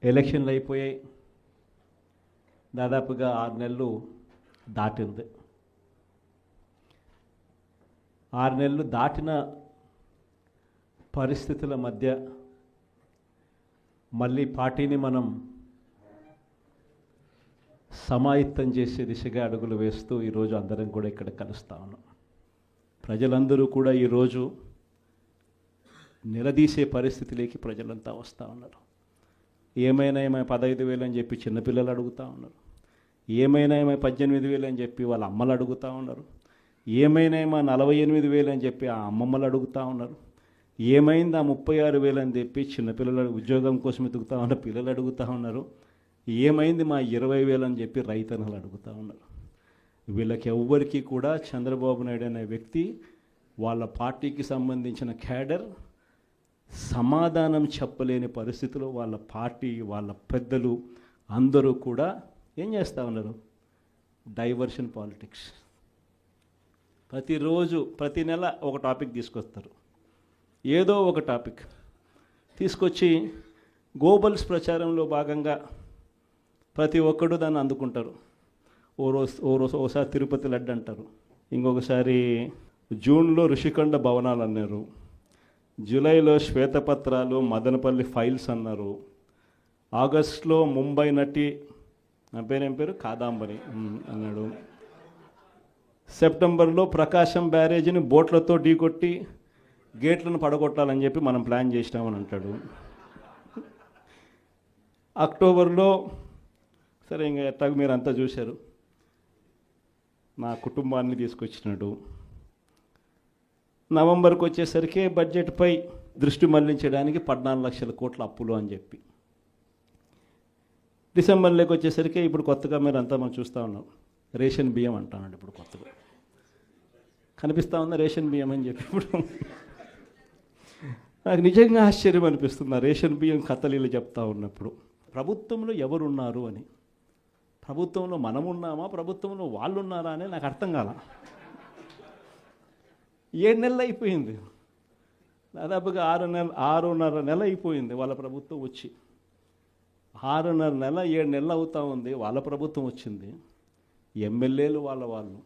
ఎలక్షన్లు అయిపోయాయి. దాదాపుగా 6 నెలలు దాటింది. 6 నెలలు దాటిన పరిస్థితుల మధ్య మళ్ళీ పార్టీని మనం సమాయత్తం చేసే దిశగా అడుగులు వేస్తూ ఈరోజు అందరం కూడా ఇక్కడ కలుస్తూ ఉన్నాం. ప్రజలందరూ కూడా ఈరోజు నిలదీసే పరిస్థితిలోకి ప్రజలంతా వస్తూ ఉన్నారు. ఏమైనా 15,000 అని చెప్పి చిన్నపిల్లలు అడుగుతూ ఉన్నారు. ఏమైనా 18,000 అని చెప్పి వాళ్ళ అమ్మలు అడుగుతూ ఉన్నారు. ఏమైనా 48,000 అని చెప్పి ఆ అమ్మమ్మలు అడుగుతూ ఉన్నారు. ఏమైంది 36,000 అని చెప్పి చిన్నపిల్లలు ఉద్యోగం కోసం ఎదుగుతూ ఉన్న పిల్లలు అడుగుతూ ఉన్నారు. ఏమైంది 20,000 అని చెప్పి రైతన్నలు అడుగుతూ ఉన్నారు. వీళ్ళకి ఎవ్వరికీ కూడా చంద్రబాబు నాయుడు అనే వ్యక్తి, వాళ్ళ పార్టీకి సంబంధించిన క్యాడర్ సమాధానం చెప్పలేని పరిస్థితిలో వాళ్ళ పార్టీ, వాళ్ళ పెద్దలు అందరూ కూడా ఏం చేస్తూ ఉన్నారు? Diversion politics. ప్రతిరోజు ప్రతి నెల ఒక టాపిక్ తీసుకొస్తారు. ఏదో ఒక టాపిక్ తీసుకొచ్చి గోబల్స్ ప్రచారంలో భాగంగా ప్రతి ఒక్కడు దాన్ని అందుకుంటారు. ఓసారి తిరుపతి లడ్డు అంటారు, ఇంకొకసారి జూన్లో ఋషికొండ భవనాలు అన్నారు, జూలైలో శ్వేతపత్రాలు మదనపల్లి ఫైల్స్ అన్నారు, ఆగస్టులో ముంబై నటి నా పేరేం పేరు కాదాంబరి అన్నాడు, సెప్టెంబర్లో ప్రకాశం బ్యారేజీని బోట్లతో ఢీకొట్టి గేట్లను పడగొట్టాలని చెప్పి మనం ప్లాన్ చేసినామని అంటాడు. అక్టోబర్లో సరే ఇంకా ఎట్టాగ మీరు అంతా చూశారు, నా కుటుంబాన్ని తీసుకొచ్చినాడు. నవంబర్కి వచ్చేసరికి బడ్జెట్పై దృష్టి మళ్లించడానికి 14 లక్షల కోట్ల అప్పులు అని చెప్పి, డిసెంబర్లోకి వచ్చేసరికి ఇప్పుడు కొత్తగా మీరు అంతా మనం చూస్తూ ఉన్నాం, రేషన్ బియ్యం అంటానండి. ఇప్పుడు కొత్తగా కనిపిస్తూ ఉందా రేషన్ బియ్యం అని చెప్పి. ఇప్పుడు నాకు నిజంగా ఆశ్చర్యం అనిపిస్తుంది ఆ రేషన్ బియ్యం కథలీలు చెప్తా ఉన్నప్పుడు. ప్రభుత్వంలో ఎవరున్నారు అని, ప్రభుత్వంలో మనం ఉన్నామా, ప్రభుత్వంలో వాళ్ళు ఉన్నారా అని నాకు అర్థం కాల. 7 నెలలు అయిపోయింది, దాదాపుగా 6.5 నెల అయిపోయింది వాళ్ళ ప్రభుత్వం వచ్చి. 6.5 నెల 7 నెలలు అవుతూ ఉంది వాళ్ళ ప్రభుత్వం వచ్చింది. ఎమ్మెల్యేలు వాళ్ళు,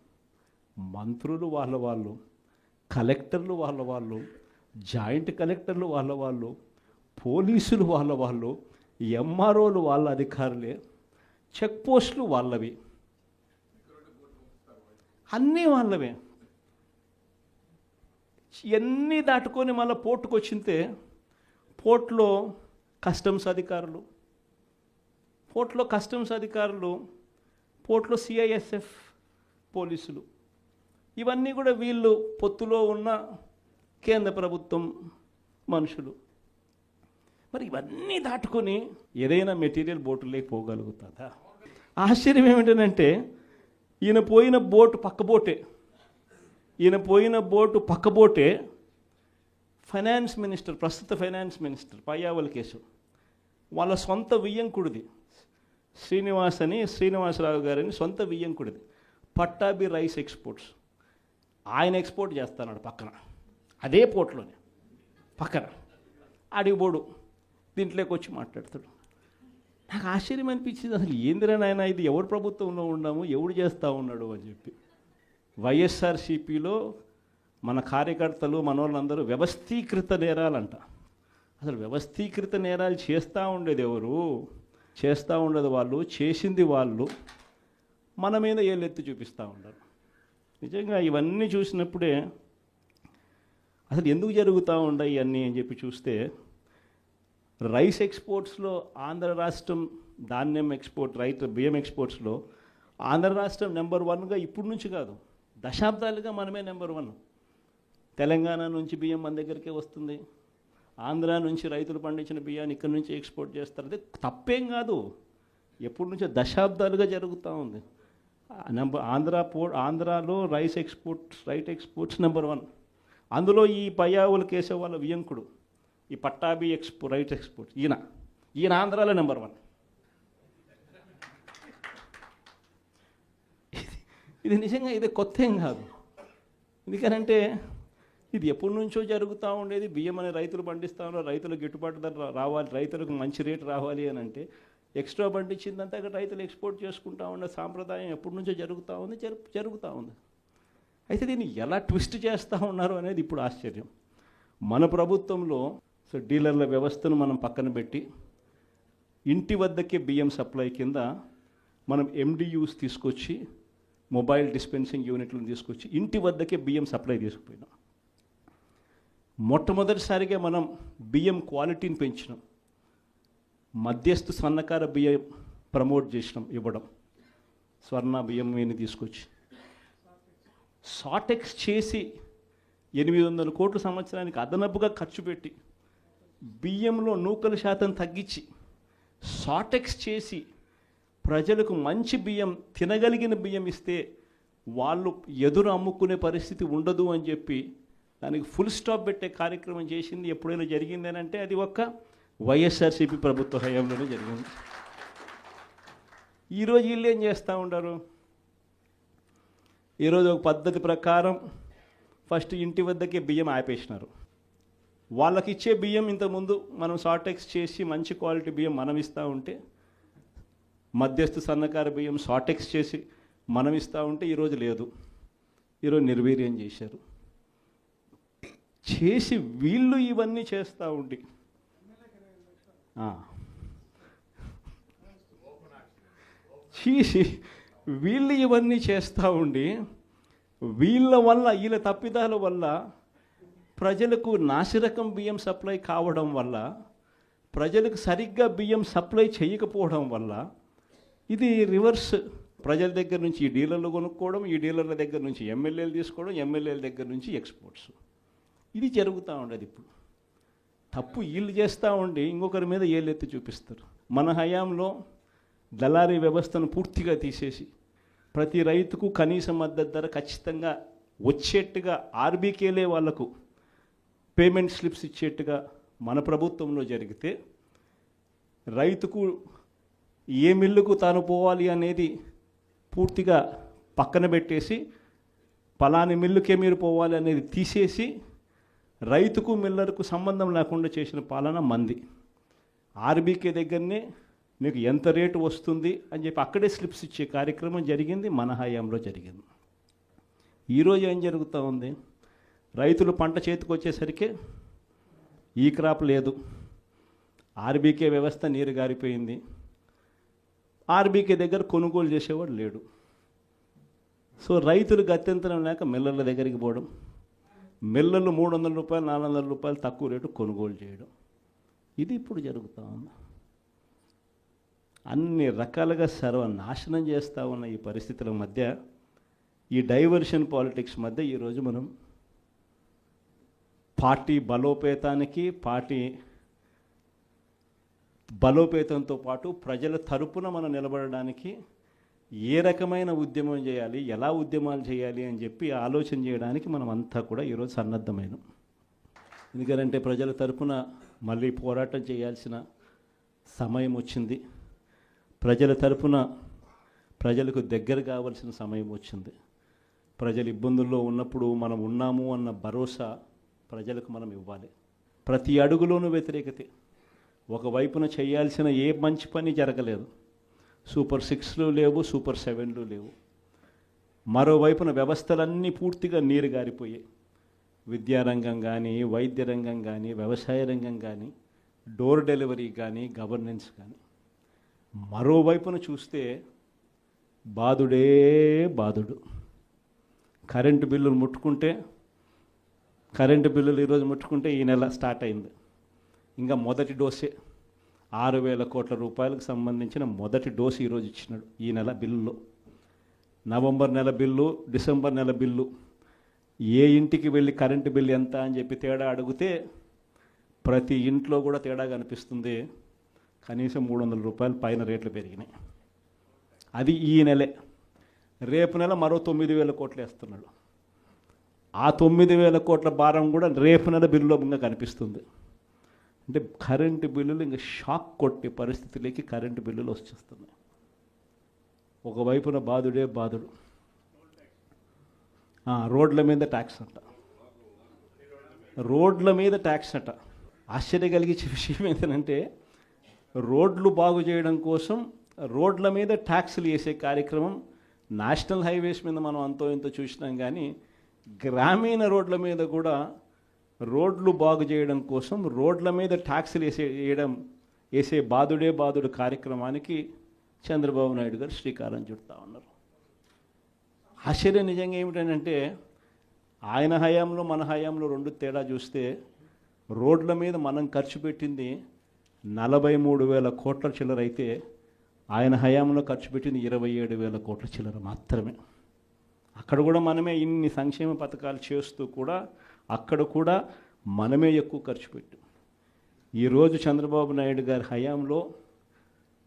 మంత్రులు వాళ్ళు, కలెక్టర్లు వాళ్ళు, జాయింట్ కలెక్టర్లు వాళ్ళు, పోలీసులు వాళ్ళు, ఎంఆర్ఓలు వాళ్ళ అధికారులే, చెక్ పోస్టులు వాళ్ళవి, అన్నీ వాళ్ళవే. ఇవన్నీ దాటుకొని మళ్ళీ పోర్టుకు వచ్చింతే పోర్టులో కస్టమ్స్ అధికారులు, పోర్టులో సిఐఎస్ఎఫ్ పోలీసులు, ఇవన్నీ కూడా వీళ్ళు పొత్తులో ఉన్న కేంద్ర ప్రభుత్వం మనుషులు. మరి ఇవన్నీ దాటుకొని ఏదైనా మెటీరియల్ బోటులోకి పోగలుగుతుందా? ఆశ్చర్యం ఏమిటంటే ఈయన పోయిన బోటు పక్క బోటే ఫైనాన్స్ మినిస్టర్, ప్రస్తుత ఫైనాన్స్ మినిస్టర్ పయ్యావుల కేసు వాళ్ళ సొంత వియ్యంకుడిది, శ్రీనివాసరావు గారని సొంత వియ్యంకుడిది, పట్టాభి రైస్ ఎక్స్పోర్ట్స్. ఆయన ఎక్స్పోర్ట్ చేస్తున్నాడు పక్కన, అదే పోర్ట్లోనే పక్కన. అడిగిపోడు దీంట్లోకి వచ్చి మాట్లాడతాడు. నాకు ఆశ్చర్యం అనిపించింది, అసలు ఏందిరా నాయన ఇది, ఎవరు ప్రభుత్వంలో ఉన్నాము, ఎవడు చేస్తూ ఉన్నాడు అని చెప్పి. వైఎస్ఆర్సీపీలో మన కార్యకర్తలు మనోళ్ళందరూ వ్యవస్థీకృత నేరాలంట. అసలు వ్యవస్థీకృత నేరాలు చేస్తూ ఉండేది ఎవరు? చేస్తూ ఉండేది వాళ్ళు, చేసింది వాళ్ళు, మన మీద ఏళ్ళెత్తి చూపిస్తూ ఉంటారు. నిజంగా ఇవన్నీ చూసినప్పుడే అసలు ఎందుకు జరుగుతూ ఉన్నాయి ఇవన్నీ అని చెప్పి చూస్తే, రైస్ ఎక్స్పోర్ట్స్లో ఆంధ్ర రాష్ట్రం, ధాన్యం ఎక్స్పోర్ట్, బియ్యం ఎక్స్పోర్ట్స్లో ఆంధ్ర రాష్ట్రం నెంబర్ 1గా ఇప్పుడు నుంచి కాదు, దశాబ్దాలుగా మనమే నెంబర్ 1. తెలంగాణ నుంచి బియ్యం మన దగ్గరికే వస్తుంది, ఆంధ్ర నుంచి రైతులు పండించిన బియ్యాన్ని ఇక్కడ నుంచి ఎక్స్పోర్ట్ చేస్తారు. అది తప్పేం కాదు, ఎప్పటి నుంచో దశాబ్దాలుగా జరుగుతూ ఉంది. ఆంధ్రాలో రైట్ ఎక్స్పోర్ట్స్ నెంబర్ 1. అందులో ఈ పయ్యావుల కేశవ్ వాళ్ళ వియంకుడు, ఈ పట్టాభి రైట్ ఎక్స్పోర్ట్స్, ఈయన ఆంధ్రాలో నెంబర్ 1. ఇది నిజంగా ఇది కొత్త ఏం కాదు. ఎందుకనంటే ఇది ఎప్పటి నుంచో జరుగుతూ ఉండేది. బియ్యం అనే రైతులు పండిస్తూ ఉన్నారు, రైతులకు గిట్టుబాటు ధర రావాలి, రైతులకు మంచి రేటు రావాలి అని అంటే ఎక్స్ట్రా పండించిందంతా అక్కడ రైతులు ఎక్స్పోర్ట్ చేసుకుంటూ ఉండే సాంప్రదాయం ఎప్పటి నుంచో జరుగుతూ ఉంది, జరుగుతూ ఉంది. అయితే దీన్ని ఎలా ట్విస్ట్ చేస్తూ ఉన్నారు అనేది ఇప్పుడు ఆశ్చర్యం. మన ప్రభుత్వంలో డీలర్ల వ్యవస్థను మనం పక్కన పెట్టి ఇంటి వద్దకే బియ్యం సప్లై కింద మనం MDUs తీసుకొచ్చి, మొబైల్ డిస్పెన్సింగ్ యూనిట్లను తీసుకొచ్చి ఇంటి వద్దకే బియ్యం సప్లై తీసుకుపోయినాం. మొట్టమొదటిసారిగా మనం బియ్యం క్వాలిటీని పెంచినాం. మధ్యస్థు సన్నకార బియ్యం ప్రమోట్ చేసినాం, ఇవ్వడం. స్వర్ణ బియ్యం మీద తీసుకొచ్చి షార్టెక్స్ చేసి 800 కోట్ల సంవత్సరానికి అదనపుగా ఖర్చు పెట్టి బియ్యంలో నూకల శాతం తగ్గించి షార్టెక్స్ చేసి ప్రజలకు మంచి బియ్యం, తినగలిగిన బియ్యం ఇస్తే వాళ్ళు ఎదురు అమ్ముకునే పరిస్థితి ఉండదు అని చెప్పి దానికి ఫుల్ స్టాప్ పెట్టే కార్యక్రమం చేసింది ఎప్పుడైనా జరిగిందని అంటే అది ఒక్క వైఎస్ఆర్సీపీ ప్రభుత్వ హయాంలోనే జరిగింది. ఈరోజు వీళ్ళు ఏం చేస్తూ ఉంటారు? ఈరోజు ఒక పద్ధతి ప్రకారం ఫస్ట్ ఇంటి వద్దకే బియ్యం ఆపేసినారు. వాళ్ళకి ఇచ్చే బియ్యం ఇంతకుముందు మనం షార్టెక్స్ చేసి మంచి క్వాలిటీ బియ్యం మనం ఇస్తూ ఉంటే, మధ్యస్థ సన్నకార బియ్యం షార్టెక్స్ చేసి మనం ఇస్తూ ఉంటే ఈరోజు లేదు. ఈరోజు నిర్వీర్యం చేశారు. చేసి వీళ్ళు ఇవన్నీ చేస్తూ ఉండి చేసి వీళ్ళు ఇవన్నీ చేస్తూ ఉండి వీళ్ళ తప్పిదాల వల్ల ప్రజలకు నాసిరకం బియ్యం సప్లై కావడం వల్ల, ప్రజలకు సరిగ్గా బియ్యం సప్లై చేయకపోవడం వల్ల ఇది రివర్స్. ప్రజల దగ్గర నుంచి ఈ డీలర్లు కొనుక్కోవడం, ఈ డీలర్ల దగ్గర నుంచి ఎమ్మెల్యేలు తీసుకోవడం, ఎమ్మెల్యేల దగ్గర నుంచి ఎక్స్పోర్ట్స్. ఇది జరుగుతూ ఉండదు. ఇప్పుడు తప్పు వీళ్ళు చేస్తూ ఉండి ఇంకొకరి మీద ఏళ్ళెత్తి చూపిస్తారు. మన హయాంలో దళారీ వ్యవస్థను పూర్తిగా తీసేసి ప్రతి రైతుకు కనీస మద్దతు ధర ఖచ్చితంగా వచ్చేట్టుగా ఆర్బీకేలే వాళ్లకు పేమెంట్ స్లిప్స్ ఇచ్చేట్టుగా మన ప్రభుత్వంలో జరిగితే, రైతుకు ఏ మిల్లుకు తాను పోవాలి అనేది పూర్తిగా పక్కన పెట్టేసి పలాని మిల్లుకే మీరు పోవాలి అనేది తీసేసి రైతుకు మిల్లర్కు సంబంధం లేకుండా చేసిన పాలన మంది. ఆర్బీకే దగ్గరనే మీకు ఎంత రేటు వస్తుంది అని చెప్పి అక్కడే స్లిప్స్ ఇచ్చే కార్యక్రమం జరిగింది, మన హయాంలో జరిగింది. ఈరోజు ఏం జరుగుతూ ఉంది? రైతులు పంట చేతికి వచ్చేసరికి ఈ క్రాప్ లేదు, ఆర్బీకే వ్యవస్థ నీరు గారిపోయింది, ఆర్బీకే దగ్గర కొనుగోలు చేసేవాడు లేడు. సో రైతులు గత్యంతరం లేక మిల్లర్ల దగ్గరికి పోవడం, మిల్లర్లు 300 రూపాయలు 400 రూపాయలు తక్కువ రేటు కొనుగోలు చేయడం, ఇది ఇప్పుడు జరుగుతూ ఉంది. అన్ని రకాలుగా సర్వనాశనం చేస్తూ ఉన్న ఈ పరిస్థితుల మధ్య, ఈ డైవర్షన్ పాలిటిక్స్ మధ్య ఈరోజు మనం పార్టీ బలోపేతంతో పాటు ప్రజల తరపున మనం నిలబడడానికి ఏ రకమైన ఉద్యమం చేయాలి, ఎలా ఉద్యమాలు చేయాలి అని చెప్పి ఆలోచన చేయడానికి మనం అంతా కూడా ఈరోజు సన్నద్ధమైనాం. ఎందుకంటే ప్రజల తరపున మళ్ళీ పోరాటం చేయాల్సిన సమయం వచ్చింది. ప్రజల తరపున ప్రజలకు దగ్గర కావాల్సిన సమయం వచ్చింది. ప్రజలు ఇబ్బందుల్లో ఉన్నప్పుడు మనం ఉన్నాము అన్న భరోసా ప్రజలకు మనం ఇవ్వాలి. ప్రతి అడుగులోనూ వ్యతిరేకతే. ఒకవైపున చేయాల్సిన ఏ మంచి పని జరగలేదు. సూపర్ 6లు లేవు, సూపర్ 7లు లేవు. మరోవైపున వ్యవస్థలన్నీ పూర్తిగా నీరు గారిపోయాయి. విద్యారంగం కానీ, వైద్య రంగం కానీ, వ్యవసాయ రంగం కానీ, డోర్ డెలివరీ కానీ, గవర్నెన్స్ కానీ. మరోవైపున చూస్తే బాధుడే బాధుడు. కరెంటు బిల్లులు ఈరోజు ముట్టుకుంటే ఈ నెల స్టార్ట్ అయింది. ఇంకా మొదటి డోసే 6,000 కోట్ల రూపాయలకు సంబంధించిన మొదటి డోసు ఈరోజు ఇచ్చినాడు ఈ నెల బిల్లులో. నవంబర్ నెల బిల్లు, డిసెంబర్ నెల బిల్లు, ఏ ఇంటికి వెళ్ళి కరెంటు బిల్లు ఎంత అని చెప్పి తేడా అడిగితే ప్రతి ఇంట్లో కూడా తేడా కనిపిస్తుంది. కనీసం 300 రూపాయలు పైన రేట్లు పెరిగినాయి. అది ఈ నెలే. రేపు నెల మరో 9,000 కోట్లు వేస్తున్నాడు. ఆ 9,000 కోట్ల భారం కూడా రేపు నెల బిల్లులో ఇంకా కనిపిస్తుంది. అంటే కరెంటు బిల్లులు ఇంకా షాక్ కొట్టే పరిస్థితిలోకి కరెంటు బిల్లులు వచ్చేస్తున్నాయి. ఒకవైపున బాధుడే బాధుడు. రోడ్ల మీద ట్యాక్స్ అంట. రోడ్ల మీద ట్యాక్స్ అట. ఆశ్చర్య కలిగించే విషయం ఏంటంటే రోడ్లు బాగు చేయడం కోసం రోడ్ల మీద ట్యాక్సులు వేసే కార్యక్రమం నేషనల్ హైవేస్ మీద మనం అంతో ఇంతో చూసినాం, కానీ గ్రామీణ రోడ్ల మీద కూడా రోడ్లు బాగు చేయడం కోసం రోడ్ల మీద ట్యాక్సులు వేసే బాదుడే బాదుడు కార్యక్రమానికి చంద్రబాబు నాయుడు గారు శ్రీకారం చుడతా ఉన్నారు. ఆశ్చర్యం నిజంగా ఏమిటంటే ఆయన హయాంలో మన హయాంలో రెండు తేడా చూస్తే రోడ్ల మీద మనం ఖర్చు పెట్టింది 43,000 కోట్ల చిల్లర అయితే ఆయన హయాంలో ఖర్చు పెట్టింది 27,000 కోట్ల చిల్లర మాత్రమే. అక్కడ కూడా మనమే ఇన్ని సంక్షేమ పథకాలు చేస్తూ కూడా అక్కడ కూడా మనమే ఎక్కువ ఖర్చు పెట్టాం. ఈరోజు చంద్రబాబు నాయుడు గారి హయాంలో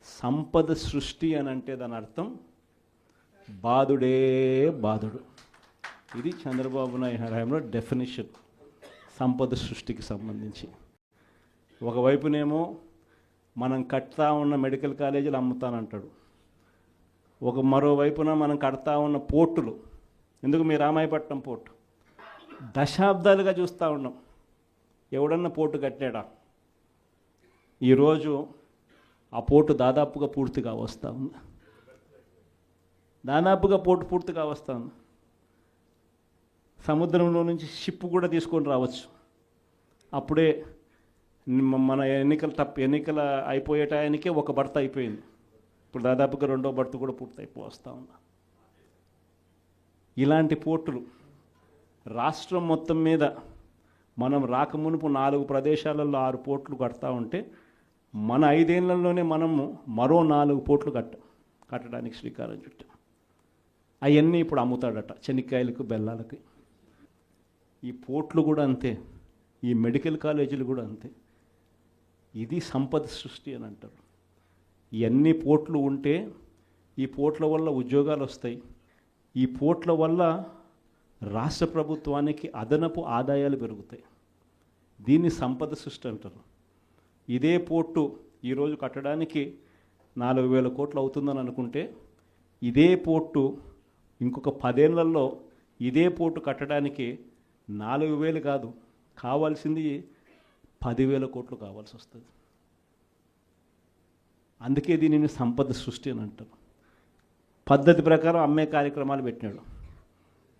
సంపద సృష్టి అని అంటే దాని అర్థం బాదుడే బాదుడు. ఇది చంద్రబాబు నాయుడు హయాంలో డెఫినేషన్ సంపద సృష్టికి సంబంధించి. ఒకవైపునేమో మనం కడతా ఉన్న మెడికల్ కాలేజీలు అమ్ముతానంటాడు, మరోవైపున మనం కడతా ఉన్న పోర్టులు, ఎందుకు మీ రామాయపట్నం పోర్టు దశాబ్దాలుగా చూస్తూ ఉన్నాం, ఎవడన్నా పోర్టు కట్టాడా? ఈరోజు ఆ పోర్టు దాదాపుగా పూర్తిగా వస్తూ ఉంది. పోర్టు పూర్తిగా వస్తూ ఉంది. సముద్రంలో నుంచి షిప్ కూడా తీసుకొని రావచ్చు. అప్పుడే మన ఎన్నికల అయిపోయే టయానికే ఒక బర్త అయిపోయింది. ఇప్పుడు దాదాపుగా రెండో బర్త కూడా పూర్తి అయిపోవస్తూ ఉంది. ఇలాంటి పోర్టులు రాష్ట్రం మొత్తం మీద మనం రాకమునుపు 4 ప్రదేశాలలో 6 పోర్టులు కడతా ఉంటే మన 5 ఏళ్లలోనే మనము మరో 4 పోర్టులు కట్టడానికి శ్రీకారం చుట్టాం. అవన్నీ ఇప్పుడు అమ్ముతాడట చెనిక్కాయలకు బెల్లాలకి. ఈ పోర్టులు కూడా అంతే, ఈ మెడికల్ కాలేజీలు కూడా అంతే. ఇది సంపద సృష్టి అని అంటారు. ఇవన్నీ పోర్టులు ఉంటే ఈ పోర్టుల వల్ల ఉద్యోగాలు వస్తాయి, ఈ పోర్టుల వల్ల రాష్ట్ర ప్రభుత్వానికి అదనపు ఆదాయాలు పెరుగుతాయి. దీన్ని సంపద సృష్టి అంటారు. ఇదే పోర్టు ఈరోజు కట్టడానికి 4,000 కోట్లు అవుతుందని అనుకుంటే ఇదే పోర్టు ఇంకొక 10 ఏళ్లలో ఇదే పోర్టు కట్టడానికి 4,000 కాదు, కావాల్సింది 10,000 కోట్లు కావాల్సి వస్తుంది. అందుకే దీనిని సంపద సృష్టి అని అంటారు. పద్ధతి ప్రకారం అమ్మే కార్యక్రమాలు పెట్టినాడు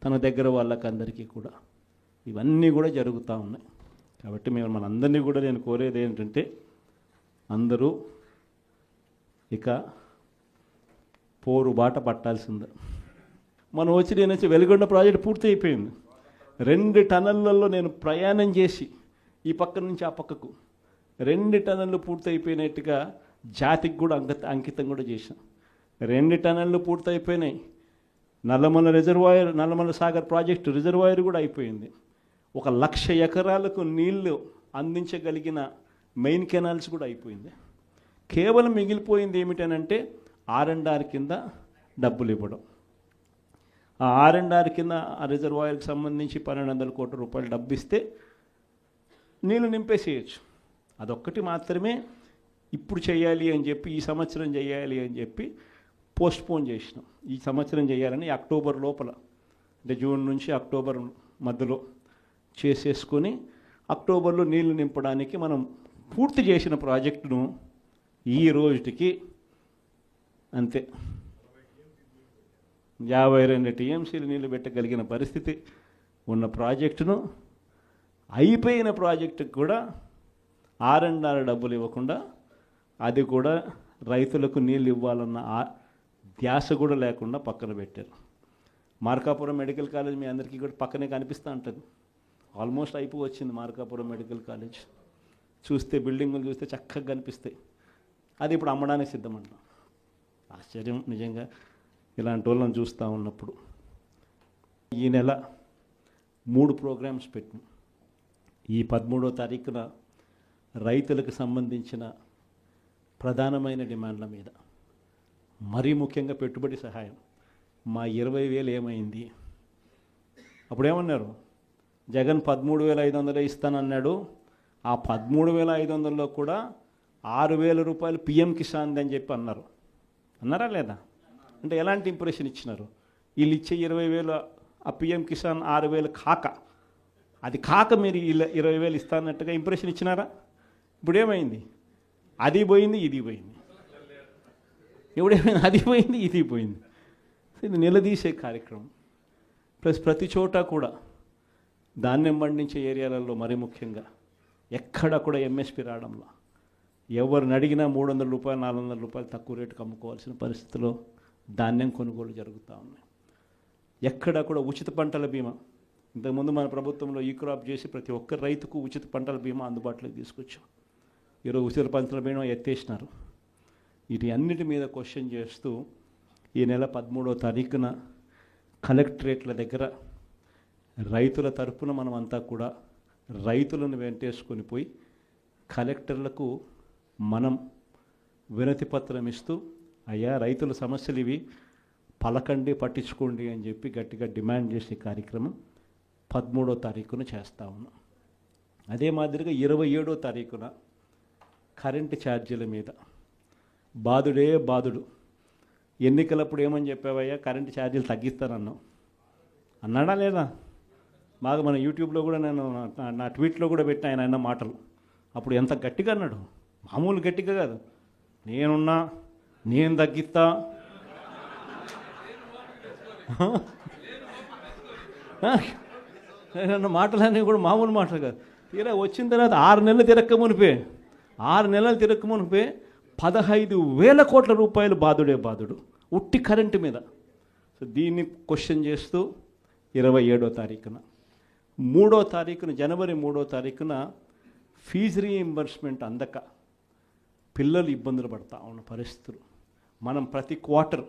తన దగ్గర వాళ్ళకందరికీ కూడా. ఇవన్నీ కూడా జరుగుతూ ఉన్నాయి. కాబట్టి మనందరినీ కూడా నేను కోరేది ఏంటంటే అందరూ ఇక పోరు బాట పట్టాల్సిందే. మనం నేను వెలుగొండ ప్రాజెక్టు పూర్తి అయిపోయింది. 2 టన్నెళ్లలో నేను ప్రయాణం చేసి ఈ పక్క నుంచి ఆ పక్కకు 2 టన్నెళ్ళు పూర్తి అయిపోయినట్టుగా జాతికి కూడా అంకితం కూడా చేశాం. 2 టన్నెళ్ళు పూర్తి అయిపోయినాయి. నల్లమల సాగర్ ప్రాజెక్టు రిజర్వాయర్ కూడా అయిపోయింది. 1,00,000 ఎకరాలకు నీళ్లు అందించగలిగిన మెయిన్ కెనాల్స్ కూడా అయిపోయింది. కేవలం మిగిలిపోయింది ఏమిటనంటే R&R కింద డబ్బులు ఇవ్వడం. ఆ R&R కింద ఆ రిజర్వాయర్కి సంబంధించి 1,200 కోట్ల రూపాయలు డబ్బు ఇస్తే నీళ్ళు నింపేసేయచ్చు. అదొక్కటి మాత్రమే ఇప్పుడు చేయాలి అని చెప్పి, ఈ సంవత్సరం చేయాలి అని చెప్పి పోస్ట్పోన్ చేసినాం. ఈ సంవత్సరం చేయాలని అక్టోబర్ లోపల, అంటే జూన్ నుంచి అక్టోబర్ మధ్యలో చేసేసుకొని అక్టోబర్లో నీళ్లు నింపడానికి మనం పూర్తి చేసిన ప్రాజెక్టును ఈ రోజుకి అంతే 52 టీఎంసీలు నీళ్లు పెట్టగలిగిన పరిస్థితి ఉన్న ప్రాజెక్టును, అయిపోయిన ప్రాజెక్టుకు కూడా R&R డబ్బులు ఇవ్వకుండా అది కూడా రైతులకు నీళ్ళు ఇవ్వాలన్న ధ్యాస కూడా లేకుండా పక్కన పెట్టారు. మార్కాపురం మెడికల్ కాలేజ్ మీ అందరికీ కూడా పక్కనే కనిపిస్తూ ఉంటుంది. ఆల్మోస్ట్ అయిపోవచ్చింది మార్కాపురం మెడికల్ కాలేజ్. చూస్తే బిల్డింగులు చూస్తే చక్కగా కనిపిస్తాయి. అది ఇప్పుడు అమ్మడానికి సిద్ధమంటాం. ఆశ్చర్యం నిజంగా ఇలాంటి వాళ్ళని చూస్తూ ఉన్నప్పుడు. ఈ నెల 3 ప్రోగ్రామ్స్ పెట్టినాం. ఈ 13వ తారీఖున రైతులకు సంబంధించిన ప్రధానమైన డిమాండ్ల మీద, మరీ ముఖ్యంగా పెట్టుబడి సహాయం. మా 20,000 ఏమైంది? అప్పుడేమన్నారు? జగన్ 13,500 ఇస్తానన్నాడు. ఆ 13,500లో కూడా 6,000 రూపాయలు PM కిసాన్ అని చెప్పి అన్నారా లేదా? అంటే ఎలాంటి ఇంప్రెషన్ ఇచ్చినారు? వీళ్ళు ఇచ్చే 20,000 ఆ PM కిసాన్ 6,000 కాక అది కాక మీరు 20,000 ఇస్తానట్టుగా ఇంప్రెషన్ ఇచ్చినారా? ఇప్పుడు ఏమైంది? అది పోయింది, ఇది పోయింది. ఎప్పుడేమైంది? అది పోయింది, ఇది పోయింది. ఇది నిలదీసే కార్యక్రమం. ప్లస్ ప్రతి చోట కూడా ధాన్యం పండించే ఏరియాలలో మరీ ముఖ్యంగా ఎక్కడ కూడా ఎంఎస్పి రావడంలో ఎవరిని అడిగినా 300 రూపాయలు 400 రూపాయలు తక్కువ రేటుకు అమ్ముకోవాల్సిన పరిస్థితిలో ధాన్యం కొనుగోలు జరుగుతూ ఉన్నాయి. ఎక్కడ కూడా ఉచిత పంటల బీమా, ఇంతకుముందు మన ప్రభుత్వంలో ఈ క్రాప్ చేసి ప్రతి ఒక్క రైతుకు ఉచిత పంటల బీమా అందుబాటులోకి తీసుకొచ్చాం. ఈరోజు ఉచిత పంటల బీమా ఎత్తేసినారు. వీటి అన్నిటి మీద క్వశ్చన్ చేస్తూ ఈ నెల 13వ తారీఖున కలెక్టరేట్ల దగ్గర రైతుల తరపున మనమంతా కూడా రైతులను వెంటేసుకొని పోయి కలెక్టర్లకు మనం వినతి పత్రం ఇస్తూ, అయ్యా రైతుల సమస్యలు ఇవి, పలకండి పట్టించుకోండి అని చెప్పి గట్టిగా డిమాండ్ చేసే కార్యక్రమం 13వ తారీఖున చేస్తూ ఉన్నాం. అదే మాదిరిగా 27వ తారీఖున కరెంటు ఛార్జీల మీద బాధుడే బాధుడు. ఎన్నికలప్పుడు ఏమని చెప్పావయ్యా, కరెంటు ఛార్జీలు తగ్గిస్తానన్నావు, అన్నాడా లేదా? బాగా మన యూట్యూబ్లో కూడా నేను నా ట్వీట్లో కూడా పెట్టిన ఆయన అన్న మాటలు. అప్పుడు ఎంత గట్టిగా అన్నాడు, మామూలు గట్టిగా కాదు. నేనున్నా, నేను తగ్గిస్తా, మాటలన్నీ కూడా మామూలు మాటలు కాదు. తీరా వచ్చిన తర్వాత 6 నెలలు తిరక్కమునిపే 15,000 కోట్ల రూపాయలు బాధుడే బాధుడు ఉట్టి కరెంటు మీద. సో దీన్ని క్వశ్చన్ చేస్తూ 27వ తారీఖున 3వ తారీఖున జనవరి 3వ తారీఖున ఫీజు రీయింబర్స్మెంట్ అందక పిల్లలు ఇబ్బందులు పడతా ఉన్న పరిస్థితులు. మనం ప్రతి క్వార్టర్,